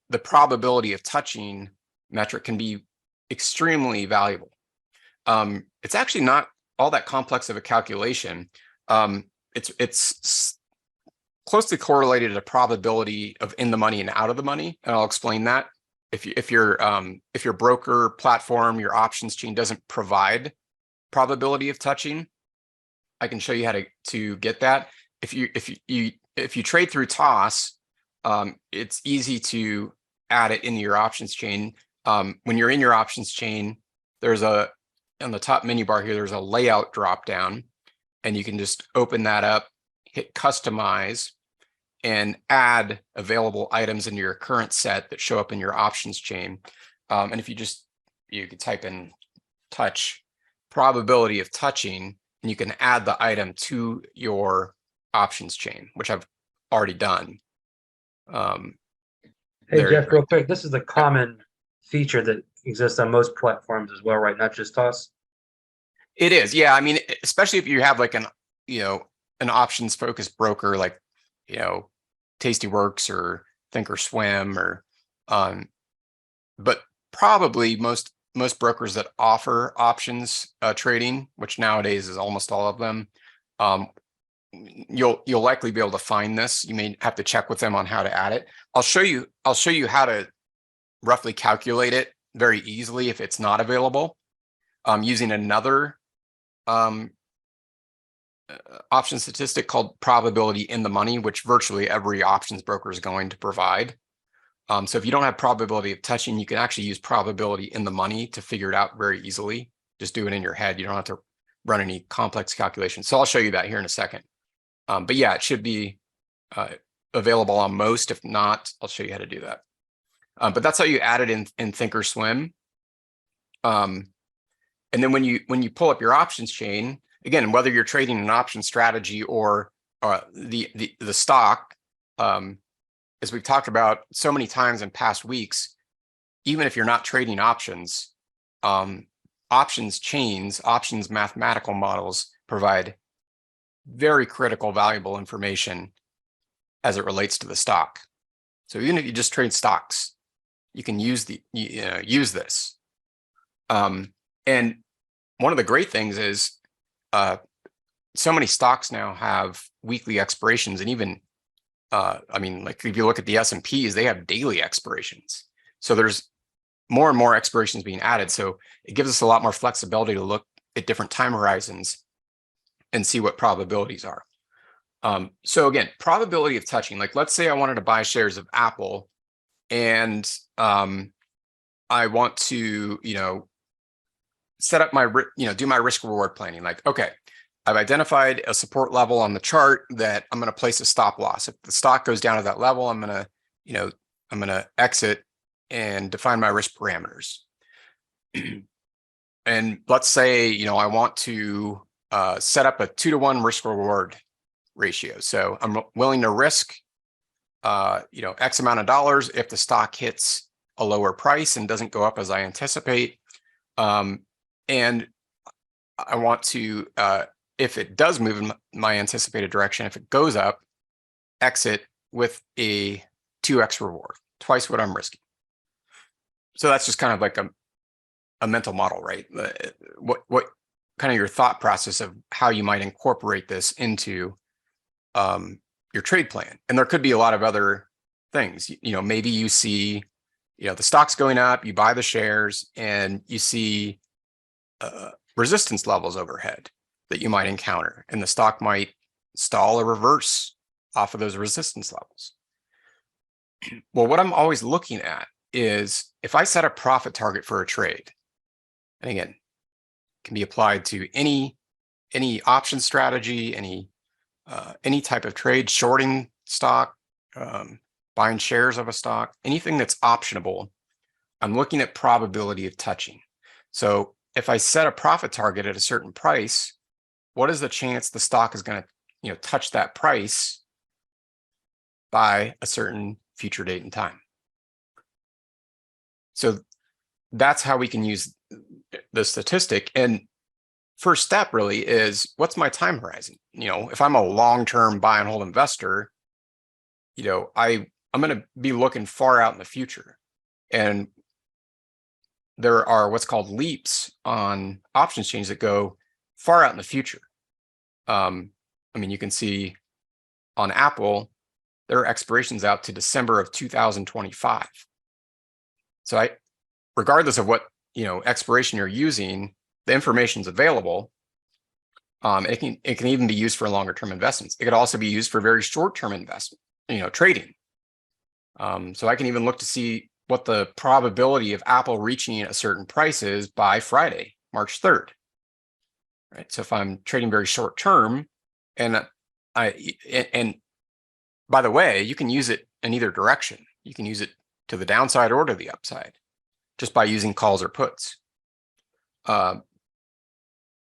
B: the probability of touching metric can be extremely valuable. It's actually not all that complex of a calculation. It's closely correlated to probability of in the money and out of the money, and I'll explain that. If your broker platform, your options chain doesn't provide probability of touching, I can show you how to get that. If you trade through TOS, it's easy to add it into your options chain. When you're in your options chain, there's on the top menu bar here, there's a layout drop down, and you can just open that up, hit customize, and add available items into your current set that show up in your options chain. And if you could type in touch, probability of touching, and you can add the item to your options chain, which I've already done.
A: Hey, Jeff, real quick, this is a common feature that exists on most platforms as well, right? Not just us.
B: It is, yeah. Especially if you have like an options focused broker, like, Tastyworks or Thinkorswim, or but probably most brokers that offer options trading, which nowadays is almost all of them, you'll likely be able to find this. You may have to check with them on how to add it. I'll show you how to roughly calculate it very easily if it's not available, using another option statistic called probability in the money, which virtually every options broker is going to provide. So if you don't have probability of touching, you can actually use probability in the money to figure it out very easily. Just do it in your head. You don't have to run any complex calculations. So I'll show you that here in a second. But yeah, it should be available on most. If not, I'll show you how to do that. But that's how you add it in Thinkorswim. And then when you pull up your options chain, again, whether you're trading an option strategy or the stock, as we've talked about so many times in past weeks, even if you're not trading options, options chains, options mathematical models provide very critical, valuable information as it relates to the stock. So even if you just trade stocks, you can use this. And one of the great things is so many stocks now have weekly expirations, and even like if you look at the S&Ps, they have daily expirations. So there's more and more expirations being added. So it gives us a lot more flexibility to look at different time horizons and see what probabilities are. So again, probability of touching, like let's say I wanted to buy shares of Apple, and I want to, set up my, do my risk reward planning. Like, okay, I've identified a support level on the chart that I'm going to place a stop loss. If the stock goes down to that level, I'm going to, exit and define my risk parameters. And let's say, I want to set up a 2-to-1 risk reward ratio. So I'm willing to risk, X amount of dollars if the stock hits a lower price and doesn't go up as I anticipate. And I want to, if it does move in my anticipated direction, if it goes up, exit with a 2x reward, twice what I'm risking. So that's just kind of like a mental model, right? What kind of your thought process of how you might incorporate this into your trade plan. And there could be a lot of other things. Maybe you see, the stock's going up, you buy the shares, and you see resistance levels overhead that you might encounter, and the stock might stall or reverse off of those resistance levels. Well, what I'm always looking at is if I set a profit target for a trade, and again, it can be applied to any option strategy, any type of trade, shorting stock, buying shares of a stock, anything that's optionable, I'm looking at probability of touching. So if I set a profit target at a certain price, what is the chance the stock is going to, touch that price by a certain future date and time? So that's how we can use the statistic. And first step really is, what's my time horizon? If I'm a long-term buy and hold investor, I'm going to be looking far out in the future. And there are what's called leaps on options chains that go far out in the future. You can see on Apple, there are expirations out to December of 2025. So regardless of what expiration you're using, the information's available. It can even be used for longer term investments. It could also be used for very short term investment, trading. So I can even look to see what the probability of Apple reaching a certain price is by Friday, March 3rd. Right. So if I'm trading very short term, and by the way, you can use it in either direction. You can use it to the downside or to the upside, just by using calls or puts. But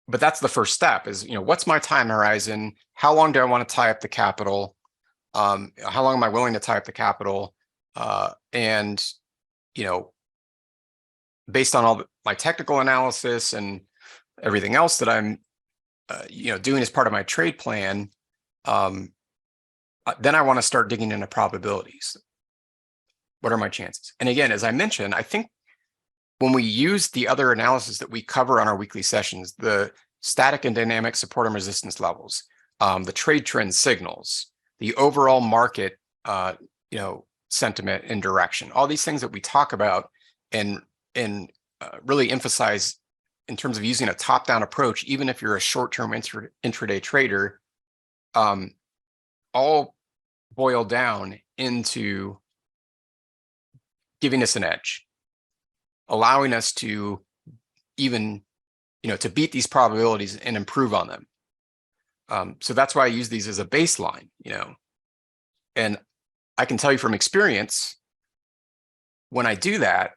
B: that's the first step is, what's my time horizon? How long do I want to tie up the capital? How long am I willing to tie up the capital? And, based on all my technical analysis and everything else that I'm, doing as part of my trade plan, then I want to start digging into probabilities. What are my chances? And again, as I mentioned, I think when we use the other analysis that we cover on our weekly sessions, the static and dynamic support and resistance levels, the trade trend signals, the overall market, sentiment and direction, all these things that we talk about and really emphasize in terms of using a top-down approach, even if you're a short-term intraday trader, all boil down into giving us an edge, allowing us to even, to beat these probabilities and improve on them. So that's why I use these as a baseline, and I can tell you from experience, when I do that,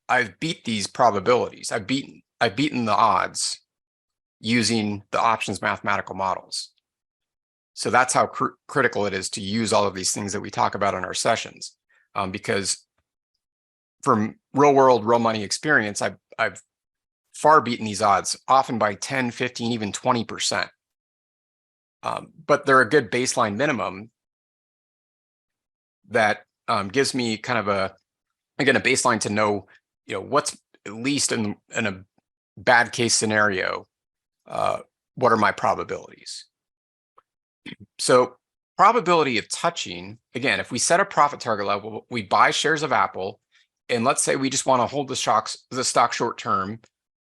B: I've beat these probabilities. I've beaten the odds using the options mathematical models. So that's how critical it is to use all of these things that we talk about in our sessions, because from real world, real money experience, I've far beaten these odds, often by 10, 15, even 20%. But they're a good baseline minimum that gives me kind of a baseline to know, what's at least in a bad case scenario, what are my probabilities? So probability of touching, again, if we set a profit target level, we buy shares of Apple, and let's say we just want to hold the stock short term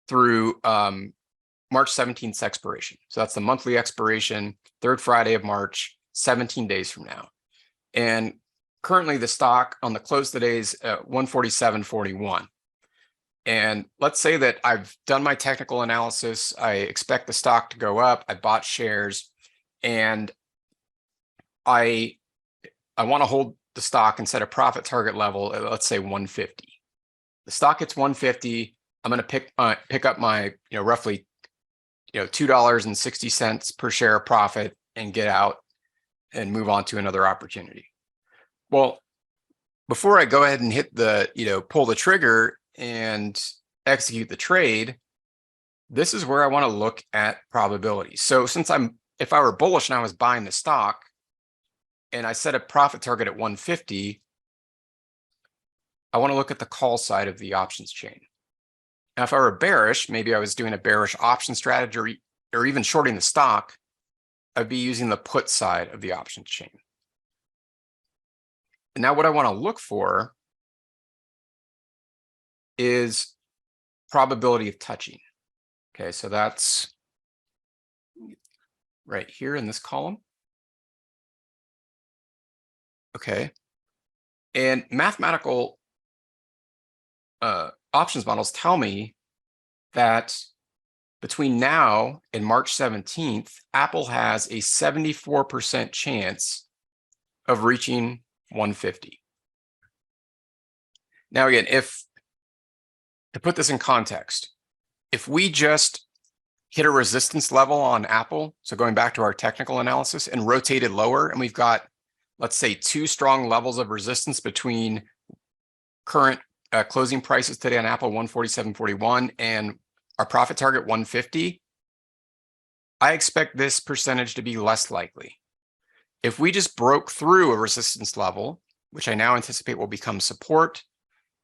B: through March 17th expiration. So that's the monthly expiration, third Friday of March, 17 days from now. And currently the stock on the close today is 147.41. And let's say that I've done my technical analysis. I expect the stock to go up. I bought shares, and I want to hold the stock and set a profit target level at, let's say, 150. The stock hits 150. I'm going to pick up my roughly $2.60 per share of profit and get out and move on to another opportunity. Well, before I go ahead and hit the pull the trigger and execute the trade, this is where I want to look at probabilities. So if I were bullish and I was buying the stock and I set a profit target at 150, I want to look at the call side of the options chain. Now, if I were bearish, maybe I was doing a bearish option strategy or even shorting the stock, I'd be using the put side of the options chain. And now what I want to look for is probability of touching. Okay, so that's right here in this column. Okay. And mathematical options models tell me that between now and March 17th, Apple has a 74% chance of reaching 150. Now, again, to put this in context, if we just hit a resistance level on Apple, so going back to our technical analysis, and rotated lower, and we've got, let's say, 2 strong levels of resistance between current closing prices today on Apple, 147.41, and our profit target 150, I expect this percentage to be less likely. If we just broke through a resistance level, which I now anticipate will become support,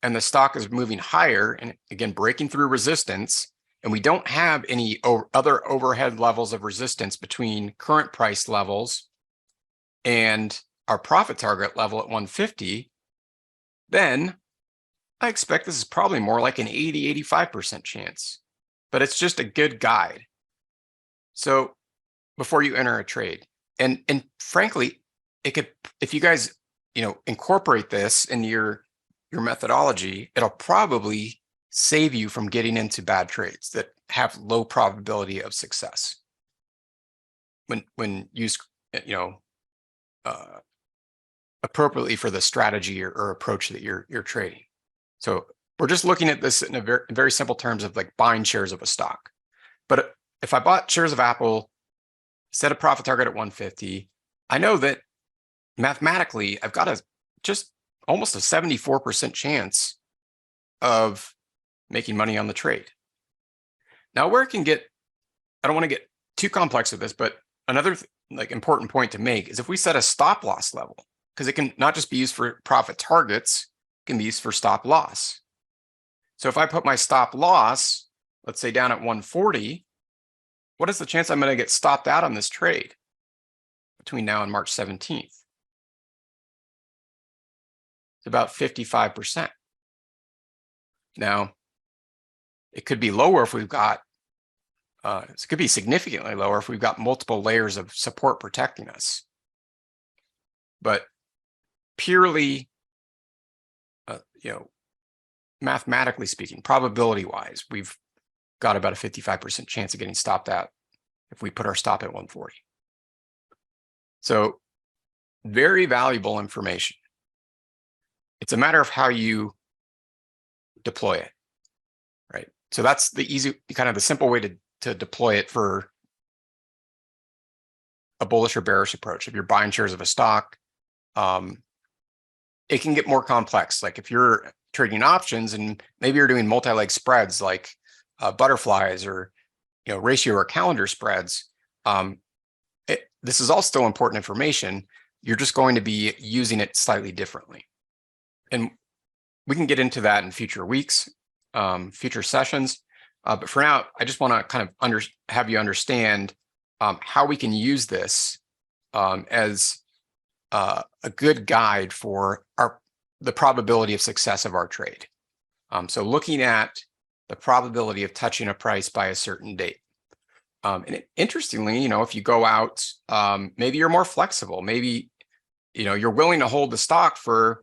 B: and the stock is moving higher, and again, breaking through resistance, and we don't have any other overhead levels of resistance between current price levels and our profit target level at 150, then I expect this is probably more like an 80-85% chance, but it's just a good guide. So before you enter a trade, and frankly, it could, if you guys, incorporate this into your methodology, it'll probably save you from getting into bad trades that have low probability of success when used, appropriately for the strategy or approach that you're trading. So we're just looking at this in a very simple terms of like buying shares of a stock. But if I bought shares of Apple, set a profit target at 150, I know that mathematically I've got just almost a 74% chance of making money on the trade. Now, where it can get, I don't want to get too complex with this, but another important point to make is if we set a stop loss level, because it can not just be used for profit targets, it can be used for stop loss. So if I put my stop loss, let's say down at 140, what is the chance I'm going to get stopped out on this trade between now and March 17th? It's about 55%. Now, it could be lower if we've got, it could be significantly lower if we've got multiple layers of support protecting us. But purely, mathematically speaking, probability-wise, we've got about a 55% chance of getting stopped out if we put our stop at 140. So very valuable information. It's a matter of how you deploy it, right? So that's the easy, kind of the simple way to deploy it for a bullish or bearish approach. If you're buying shares of a stock, it can get more complex. Like if you're trading options and maybe you're doing multi-leg spreads like butterflies or ratio or calendar spreads, this is all still important information. You're just going to be using it slightly differently. And we can get into that in future weeks, future sessions. But for now, I just want to kind of have you understand how we can use this as a good guide for the probability of success of our trade. So looking at the probability of touching a price by a certain date. And interestingly, if you go out, maybe you're more flexible. Maybe, you're willing to hold the stock for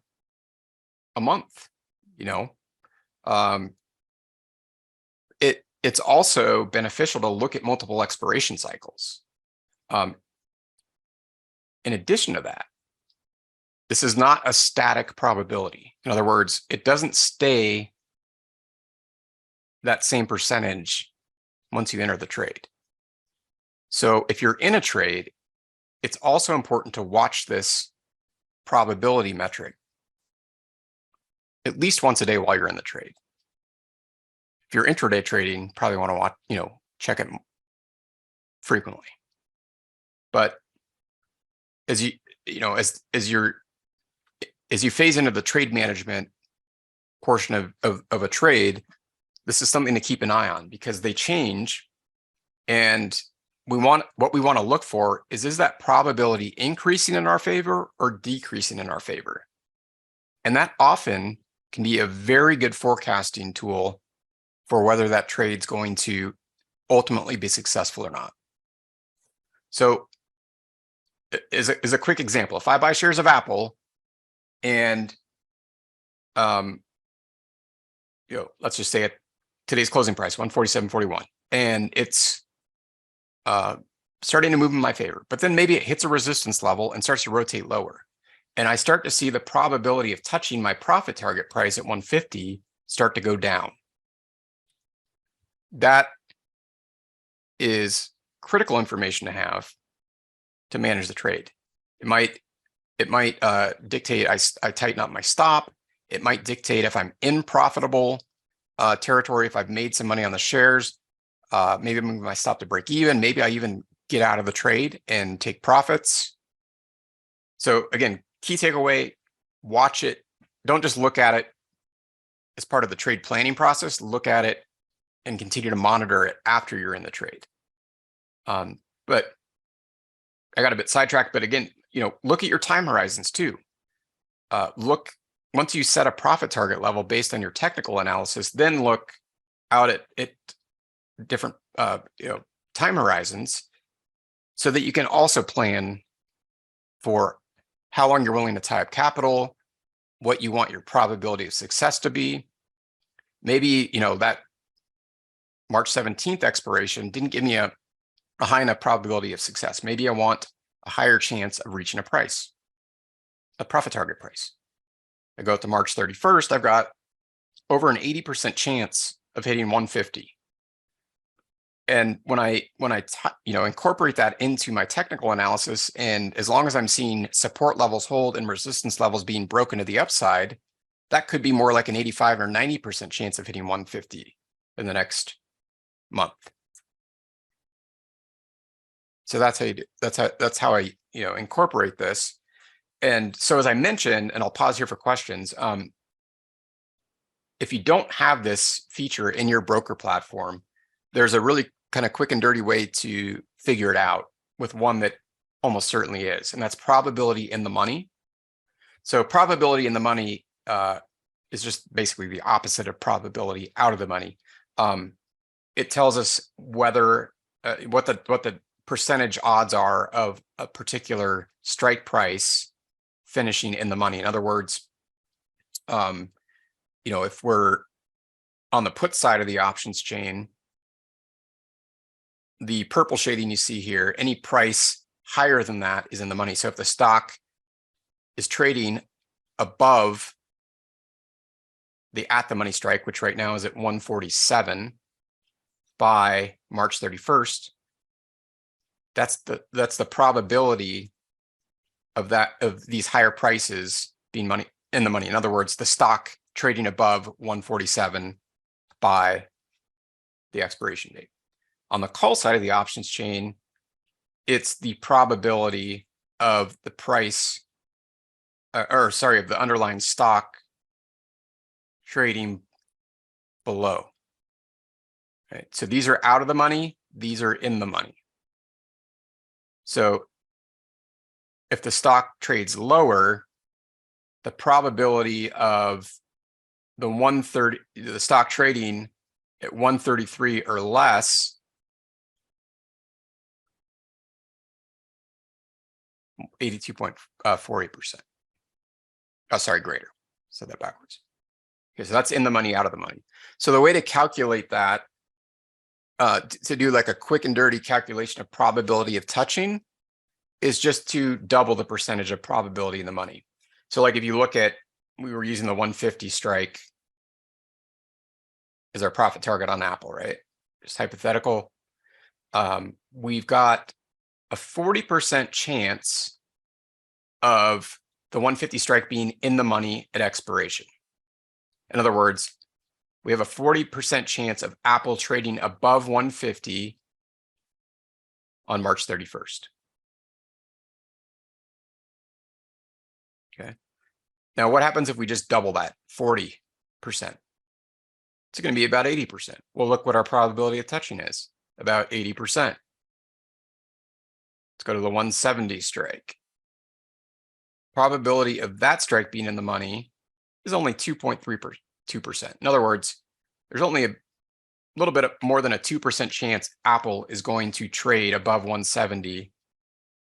B: a month, it's also beneficial to look at multiple expiration cycles. In addition to that, this is not a static probability. In other words, it doesn't stay that same percentage once you enter the trade. So if you're in a trade, it's also important to watch this probability metric at least once a day while you're in the trade. If you're intraday trading, probably want to watch, check it frequently. But as you phase into the trade management portion of a trade, this is something to keep an eye on because they change. And what we want to look for is that probability increasing in our favor or decreasing in our favor? And that often can be a very good forecasting tool for whether that trade's going to ultimately be successful or not. So as a quick example, if I buy shares of Apple And, let's just say at today's closing price, 147.41, and it's starting to move in my favor, but then maybe it hits a resistance level and starts to rotate lower. And I start to see the probability of touching my profit target price at 150 start to go down. That is critical information to have to manage the trade. It might dictate I tighten up my stop. It might dictate if I'm in profitable territory, if I've made some money on the shares. Maybe I'm moving my stop to break even. Maybe I even get out of the trade and take profits. So again, key takeaway, watch it. Don't just look at it as part of the trade planning process. Look at it and continue to monitor it after you're in the trade. But I got a bit sidetracked, but again, look at your time horizons too. Look, once you set a profit target level based on your technical analysis, then look out at different time horizons so that you can also plan for how long you're willing to tie up capital, what you want your probability of success to be. Maybe that March 17th expiration didn't give me a high enough probability of success. Maybe I want a higher chance of reaching a price, a profit target price. I go to March 31st, I've got over an 80% chance of hitting 150. And when I incorporate that into my technical analysis, and as long as I'm seeing support levels hold and resistance levels being broken to the upside, that could be more like an 85 or 90% chance of hitting 150 in the next month. So that's how you do. That's how I incorporate this. And so as I mentioned, and I'll pause here for questions. If you don't have this feature in your broker platform, there's a really kind of quick and dirty way to figure it out with one that almost certainly is, and that's probability in the money. So probability in the money is just basically the opposite of probability out of the money. It tells us whether what the percentage odds are of a particular strike price finishing in the money. In other words, if we're on the put side of the options chain, the purple shading you see here, any price higher than that is in the money. So if the stock is trading above the at the money strike, which right now is at 147 by March 31st, that's the probability of these higher prices being in the money. In other words, the stock trading above 147 by the expiration date. On the call side of the options chain, it's the probability of the price, of the underlying stock trading below. Right? So these are out of the money, these are in the money. So if the stock trades lower, the probability of the stock trading at 133 or less, 82.48%. Oh, sorry, greater. Said that backwards. Okay, so that's in the money, out of the money. So the way to calculate that, to do like a quick and dirty calculation of probability of touching, is just to double the percentage of probability in the money. So like if you look at, we were using the 150 strike as our profit target on Apple, right? Just hypothetical. We've got a 40% chance of the 150 strike being in the money at expiration. In other words, we have a 40% chance of Apple trading above 150 on March 31st. Okay. Now, what happens if we just double that, 40%? It's going to be about 80%. Well, look what our probability of touching is, about 80%. Let's go to the 170 strike. Probability of that strike being in the money is only 2.32%. In other words, there's only a little bit more than a 2% chance Apple is going to trade above 170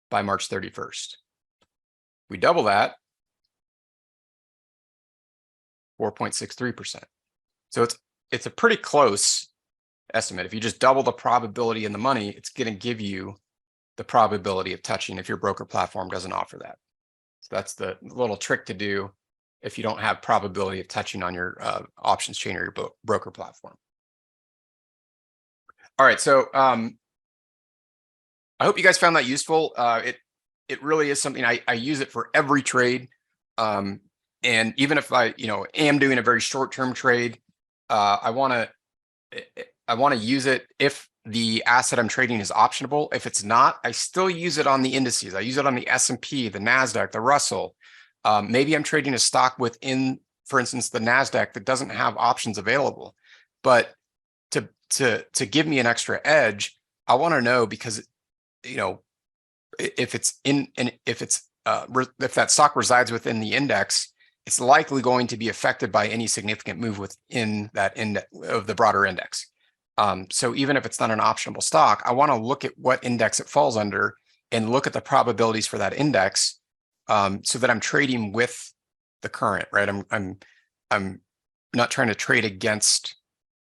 B: by March 31st. We double that, 4.63%. So it's a pretty close estimate. If you just double the probability in the money, it's going to give you the probability of touching if your broker platform doesn't offer that. So that's the little trick to do if you don't have probability of touching on your options chain or your broker platform. All right, so I hope you guys found that useful. It really is something I use it for every trade. And even if I am doing a very short-term trade, I want to use it if the asset I'm trading is optionable. If it's not, I still use it on the indices. I use it on the S&P, the NASDAQ, the Russell. Maybe I'm trading a stock within, for instance, the NASDAQ that doesn't have options available. But to give me an extra edge, I want to know, because if that stock resides within the index, it's likely going to be affected by any significant move within that index of the broader index. So even if it's not an optionable stock, I want to look at what index it falls under and look at the probabilities for that index, so that I'm trading with the current, right? I'm not trying to trade against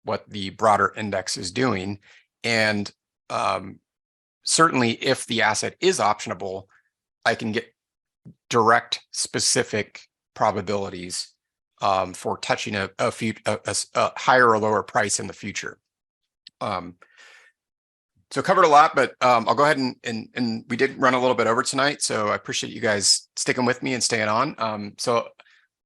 B: what the broader index is doing. And certainly if the asset is optionable, I can get direct specific probabilities for touching a higher or lower price in the future. So covered a lot, but I'll go ahead and we did run a little bit over tonight, so I appreciate you guys sticking with me and staying on. So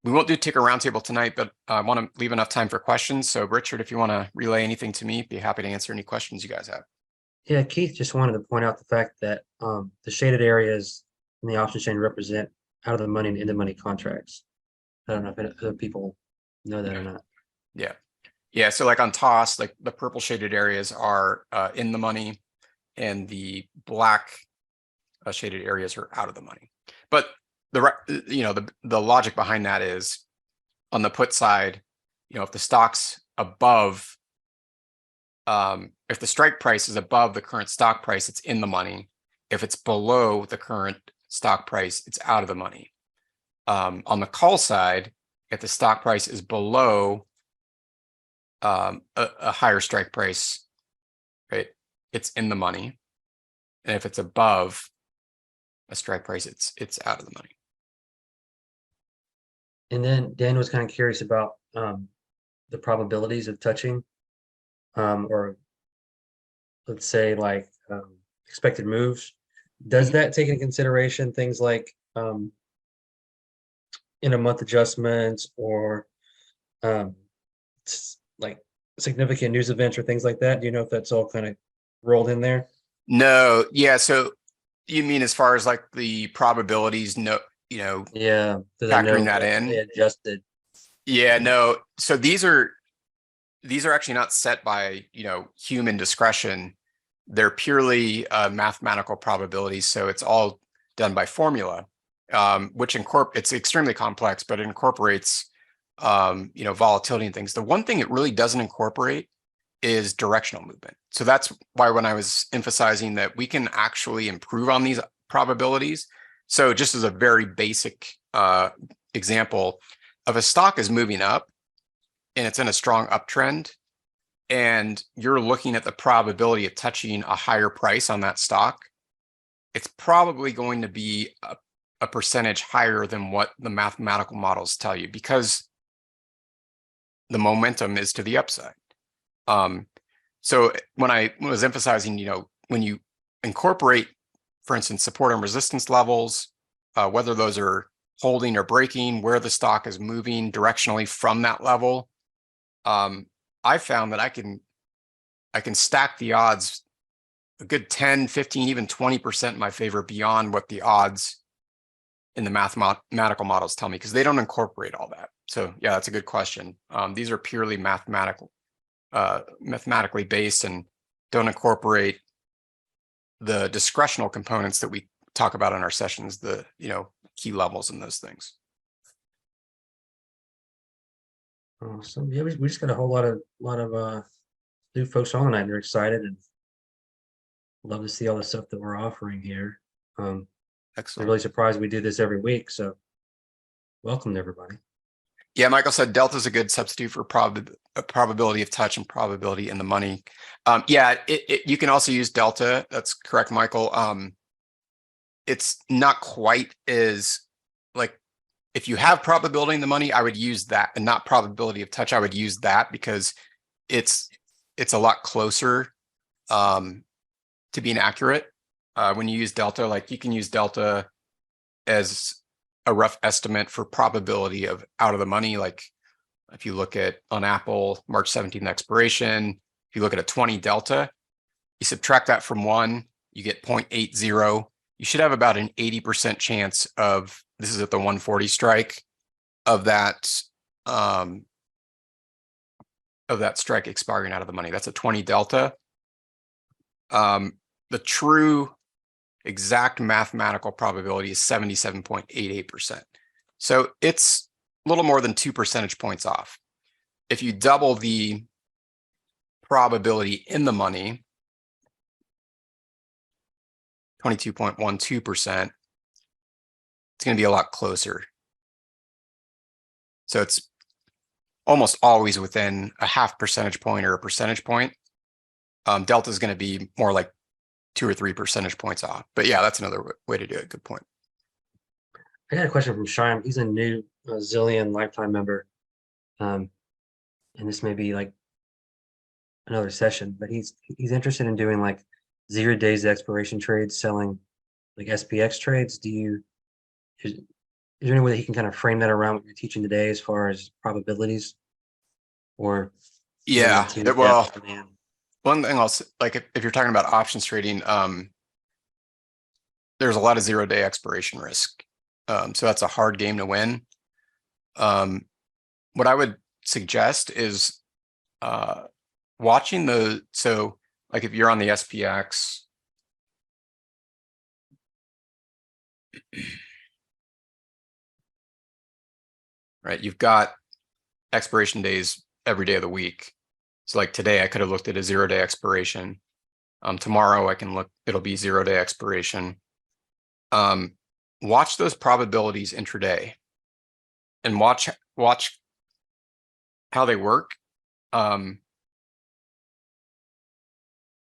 B: we won't do ticker roundtable tonight, but I want to leave enough time for questions. So Richard, if you want to relay anything to me, be happy to answer any questions you guys have.
A: Yeah, Keith just wanted to point out the fact that the shaded areas in the option chain represent out of the money and in the money contracts. I don't know if other people know that or not.
B: Yeah. So like on TOS, like the purple shaded areas are in the money, and the black shaded areas are out of the money. But the logic behind that is, on the put side, if the stock's above, if the strike price is above the current stock price, it's in the money. If it's below the current stock price, it's out of the money. On the call side, if the stock price is below a higher strike price, right, it's in the money. And if it's above a strike price, it's out of the money.
A: And then Dan was kind of curious about the probabilities of touching, or let's say like expected moves. Does that take into consideration things like in a month adjustments, or like significant news events or things like that? Do you know if that's all kind of rolled in there?
B: No. Yeah. So you mean as far as like the probabilities? No.
A: Yeah. Do they know
B: factoring that
A: that
B: in?
A: they adjusted?
B: Yeah. No. So these are actually not set by human discretion. They're purely mathematical probabilities. So it's all done by formula, which it's extremely complex, but it incorporates volatility and things. The one thing it really doesn't incorporate is directional movement. So that's why when I was emphasizing that we can actually improve on these probabilities. So just as a very basic example, if a stock is moving up and it's in a strong uptrend, and you're looking at the probability of touching a higher price on that stock, it's probably going to be a percentage higher than what the mathematical models tell you, because the momentum is to the upside. So when I was emphasizing, when you incorporate, for instance, support and resistance levels, whether those are holding or breaking, where the stock is moving directionally from that level, I found that I can stack the odds a good 10, 15, even 20% in my favor beyond what the odds in the mathematical models tell me, because they don't incorporate all that. So yeah, that's a good question. These are purely mathematically based and don't incorporate the discretional components that we talk about in our sessions, the key levels and those things.
A: Awesome. Yeah, we just got a whole lot of new folks on tonight. They're excited and love to see all the stuff that we're offering here. I'm
B: Excellent.
A: really surprised we do this every week. So welcome to everybody.
B: Yeah, Michael said delta is a good substitute for probability of touch and probability in the money. Yeah, you can also use delta. That's correct, Michael. It's not quite as like if you have probability in the money, I would use that, and not probability of touch. I would use that because it's a lot closer to being accurate. When you use delta, like you can use delta as a rough estimate for probability of out of the money. Like if you look at on Apple, March 17th expiration, if you look at a 20 delta, you subtract that from 1, you get 0.80. You should have about an 80% chance of, this is at the 140 strike, of that strike expiring out of the money. That's a 20 delta. The true exact mathematical probability is 77.88%. So it's a little more than 2 percentage points off. If you double the probability in the money, 22.12%, it's going to be a lot closer. So it's almost always within a half percentage point or a percentage point. Delta is going to be more like 2 or 3 percentage points off. But yeah, that's another way to do it. Good point.
A: I got a question from Shyam. He's a new Zillion lifetime member. And this may be like another session, but he's interested in doing like 0 days expiration trades, selling like SPX trades. Is there any way that he can kind of frame that around what you're teaching today as far as probabilities? Or
B: Yeah,
A: too
B: well,
A: depth, man?
B: one thing else, like if you're talking about options trading, there's a lot of 0 day expiration risk. So that's a hard game to win. What I would suggest is watching so like if you're on the SPX, right, you've got expiration days every day of the week. So like today I could have looked at a 0 day expiration. Tomorrow I can look, it'll be 0 day expiration. Watch those probabilities intraday and watch how they work.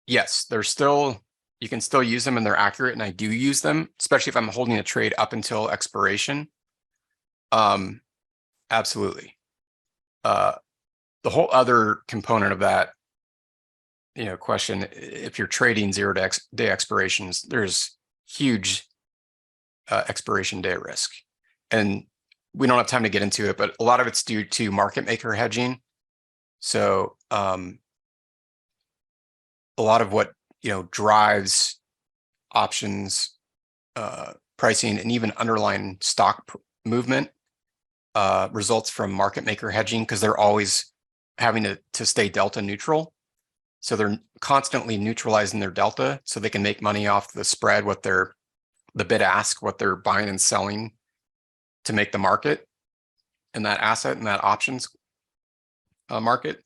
B: Yes, they're still, you can still use them and they're accurate, and I do use them, especially if I'm holding a trade up until expiration. Absolutely. The whole other component of that, question, if you're trading 0 day expirations, there's huge expiration day risk. And we don't have time to get into it, but a lot of it's due to market maker hedging. So a lot of what drives options pricing and even underlying stock movement results from market maker hedging, because they're always having to stay delta neutral. So they're constantly neutralizing their delta so they can make money off the spread, the bid ask, what they're buying and selling to make the market and that asset and that options market.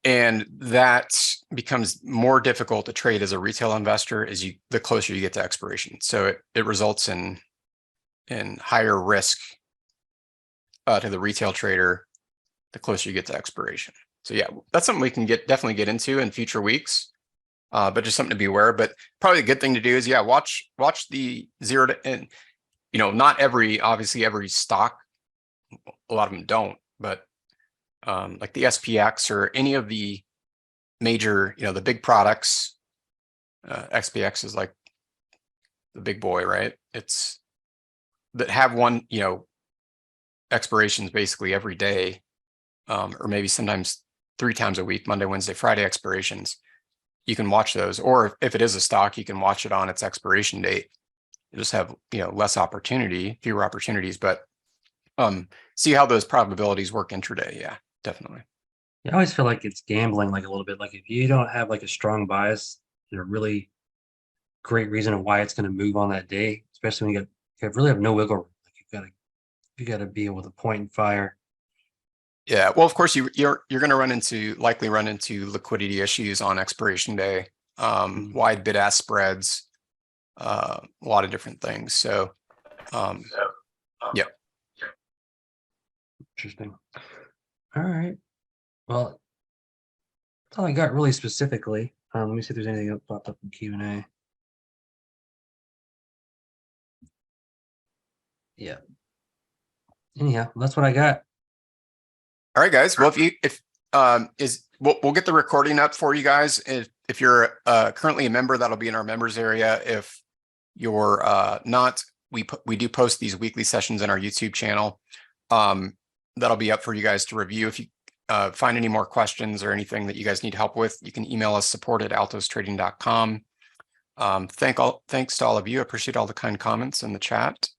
B: And that becomes more difficult to trade as a retail investor the closer you get to expiration. So it results in higher risk to the retail trader the closer you get to expiration. So yeah, that's something we can definitely get into in future weeks, but just something to be aware of. But probably a good thing to do is, yeah, watch the 0 to, and not obviously every stock, a lot of them don't, but like the SPX or any of the major, the big products, XPX is like the big boy, right? It's that have one, expirations basically every day, or maybe sometimes 3 times a week, Monday, Wednesday, Friday expirations. You can watch those, or if it is a stock, you can watch it on its expiration date. You just have, fewer opportunities, but see how those probabilities work intraday. Yeah, definitely.
A: I always feel like it's gambling, like a little bit. Like if you don't have like a strong bias and a really great reason of why it's going to move on that day, especially when you really have no wiggle room. Like you gotta be able to point and fire.
B: Yeah, well, of course you're going to likely run into liquidity issues on expiration day, wide bid ask spreads, a lot of different things. So, yeah.
A: Interesting. All right. Well, that's all I got really specifically. Let me see if there's anything else popped up in Q&A. Yeah. Anyhow, that's what I got.
B: All right, guys. Well, we'll get the recording up for you guys. If you're currently a member, that'll be in our members area. If you're not, we do post these weekly sessions in our YouTube channel. That'll be up for you guys to review. If you find any more questions or anything that you guys need help with, you can email us support@altostrading.com. Thanks to all of you. I appreciate all the kind comments in the chat.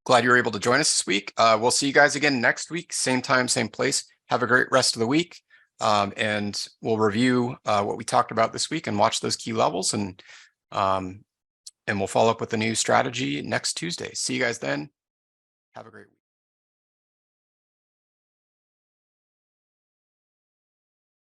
B: Glad you were able to join us this week. We'll see you guys again next week, same time, same place. Have a great rest of the week. And we'll review what we talked about this week and watch those key levels. And we'll follow up with a new strategy next Tuesday. See you guys then. Have a great week.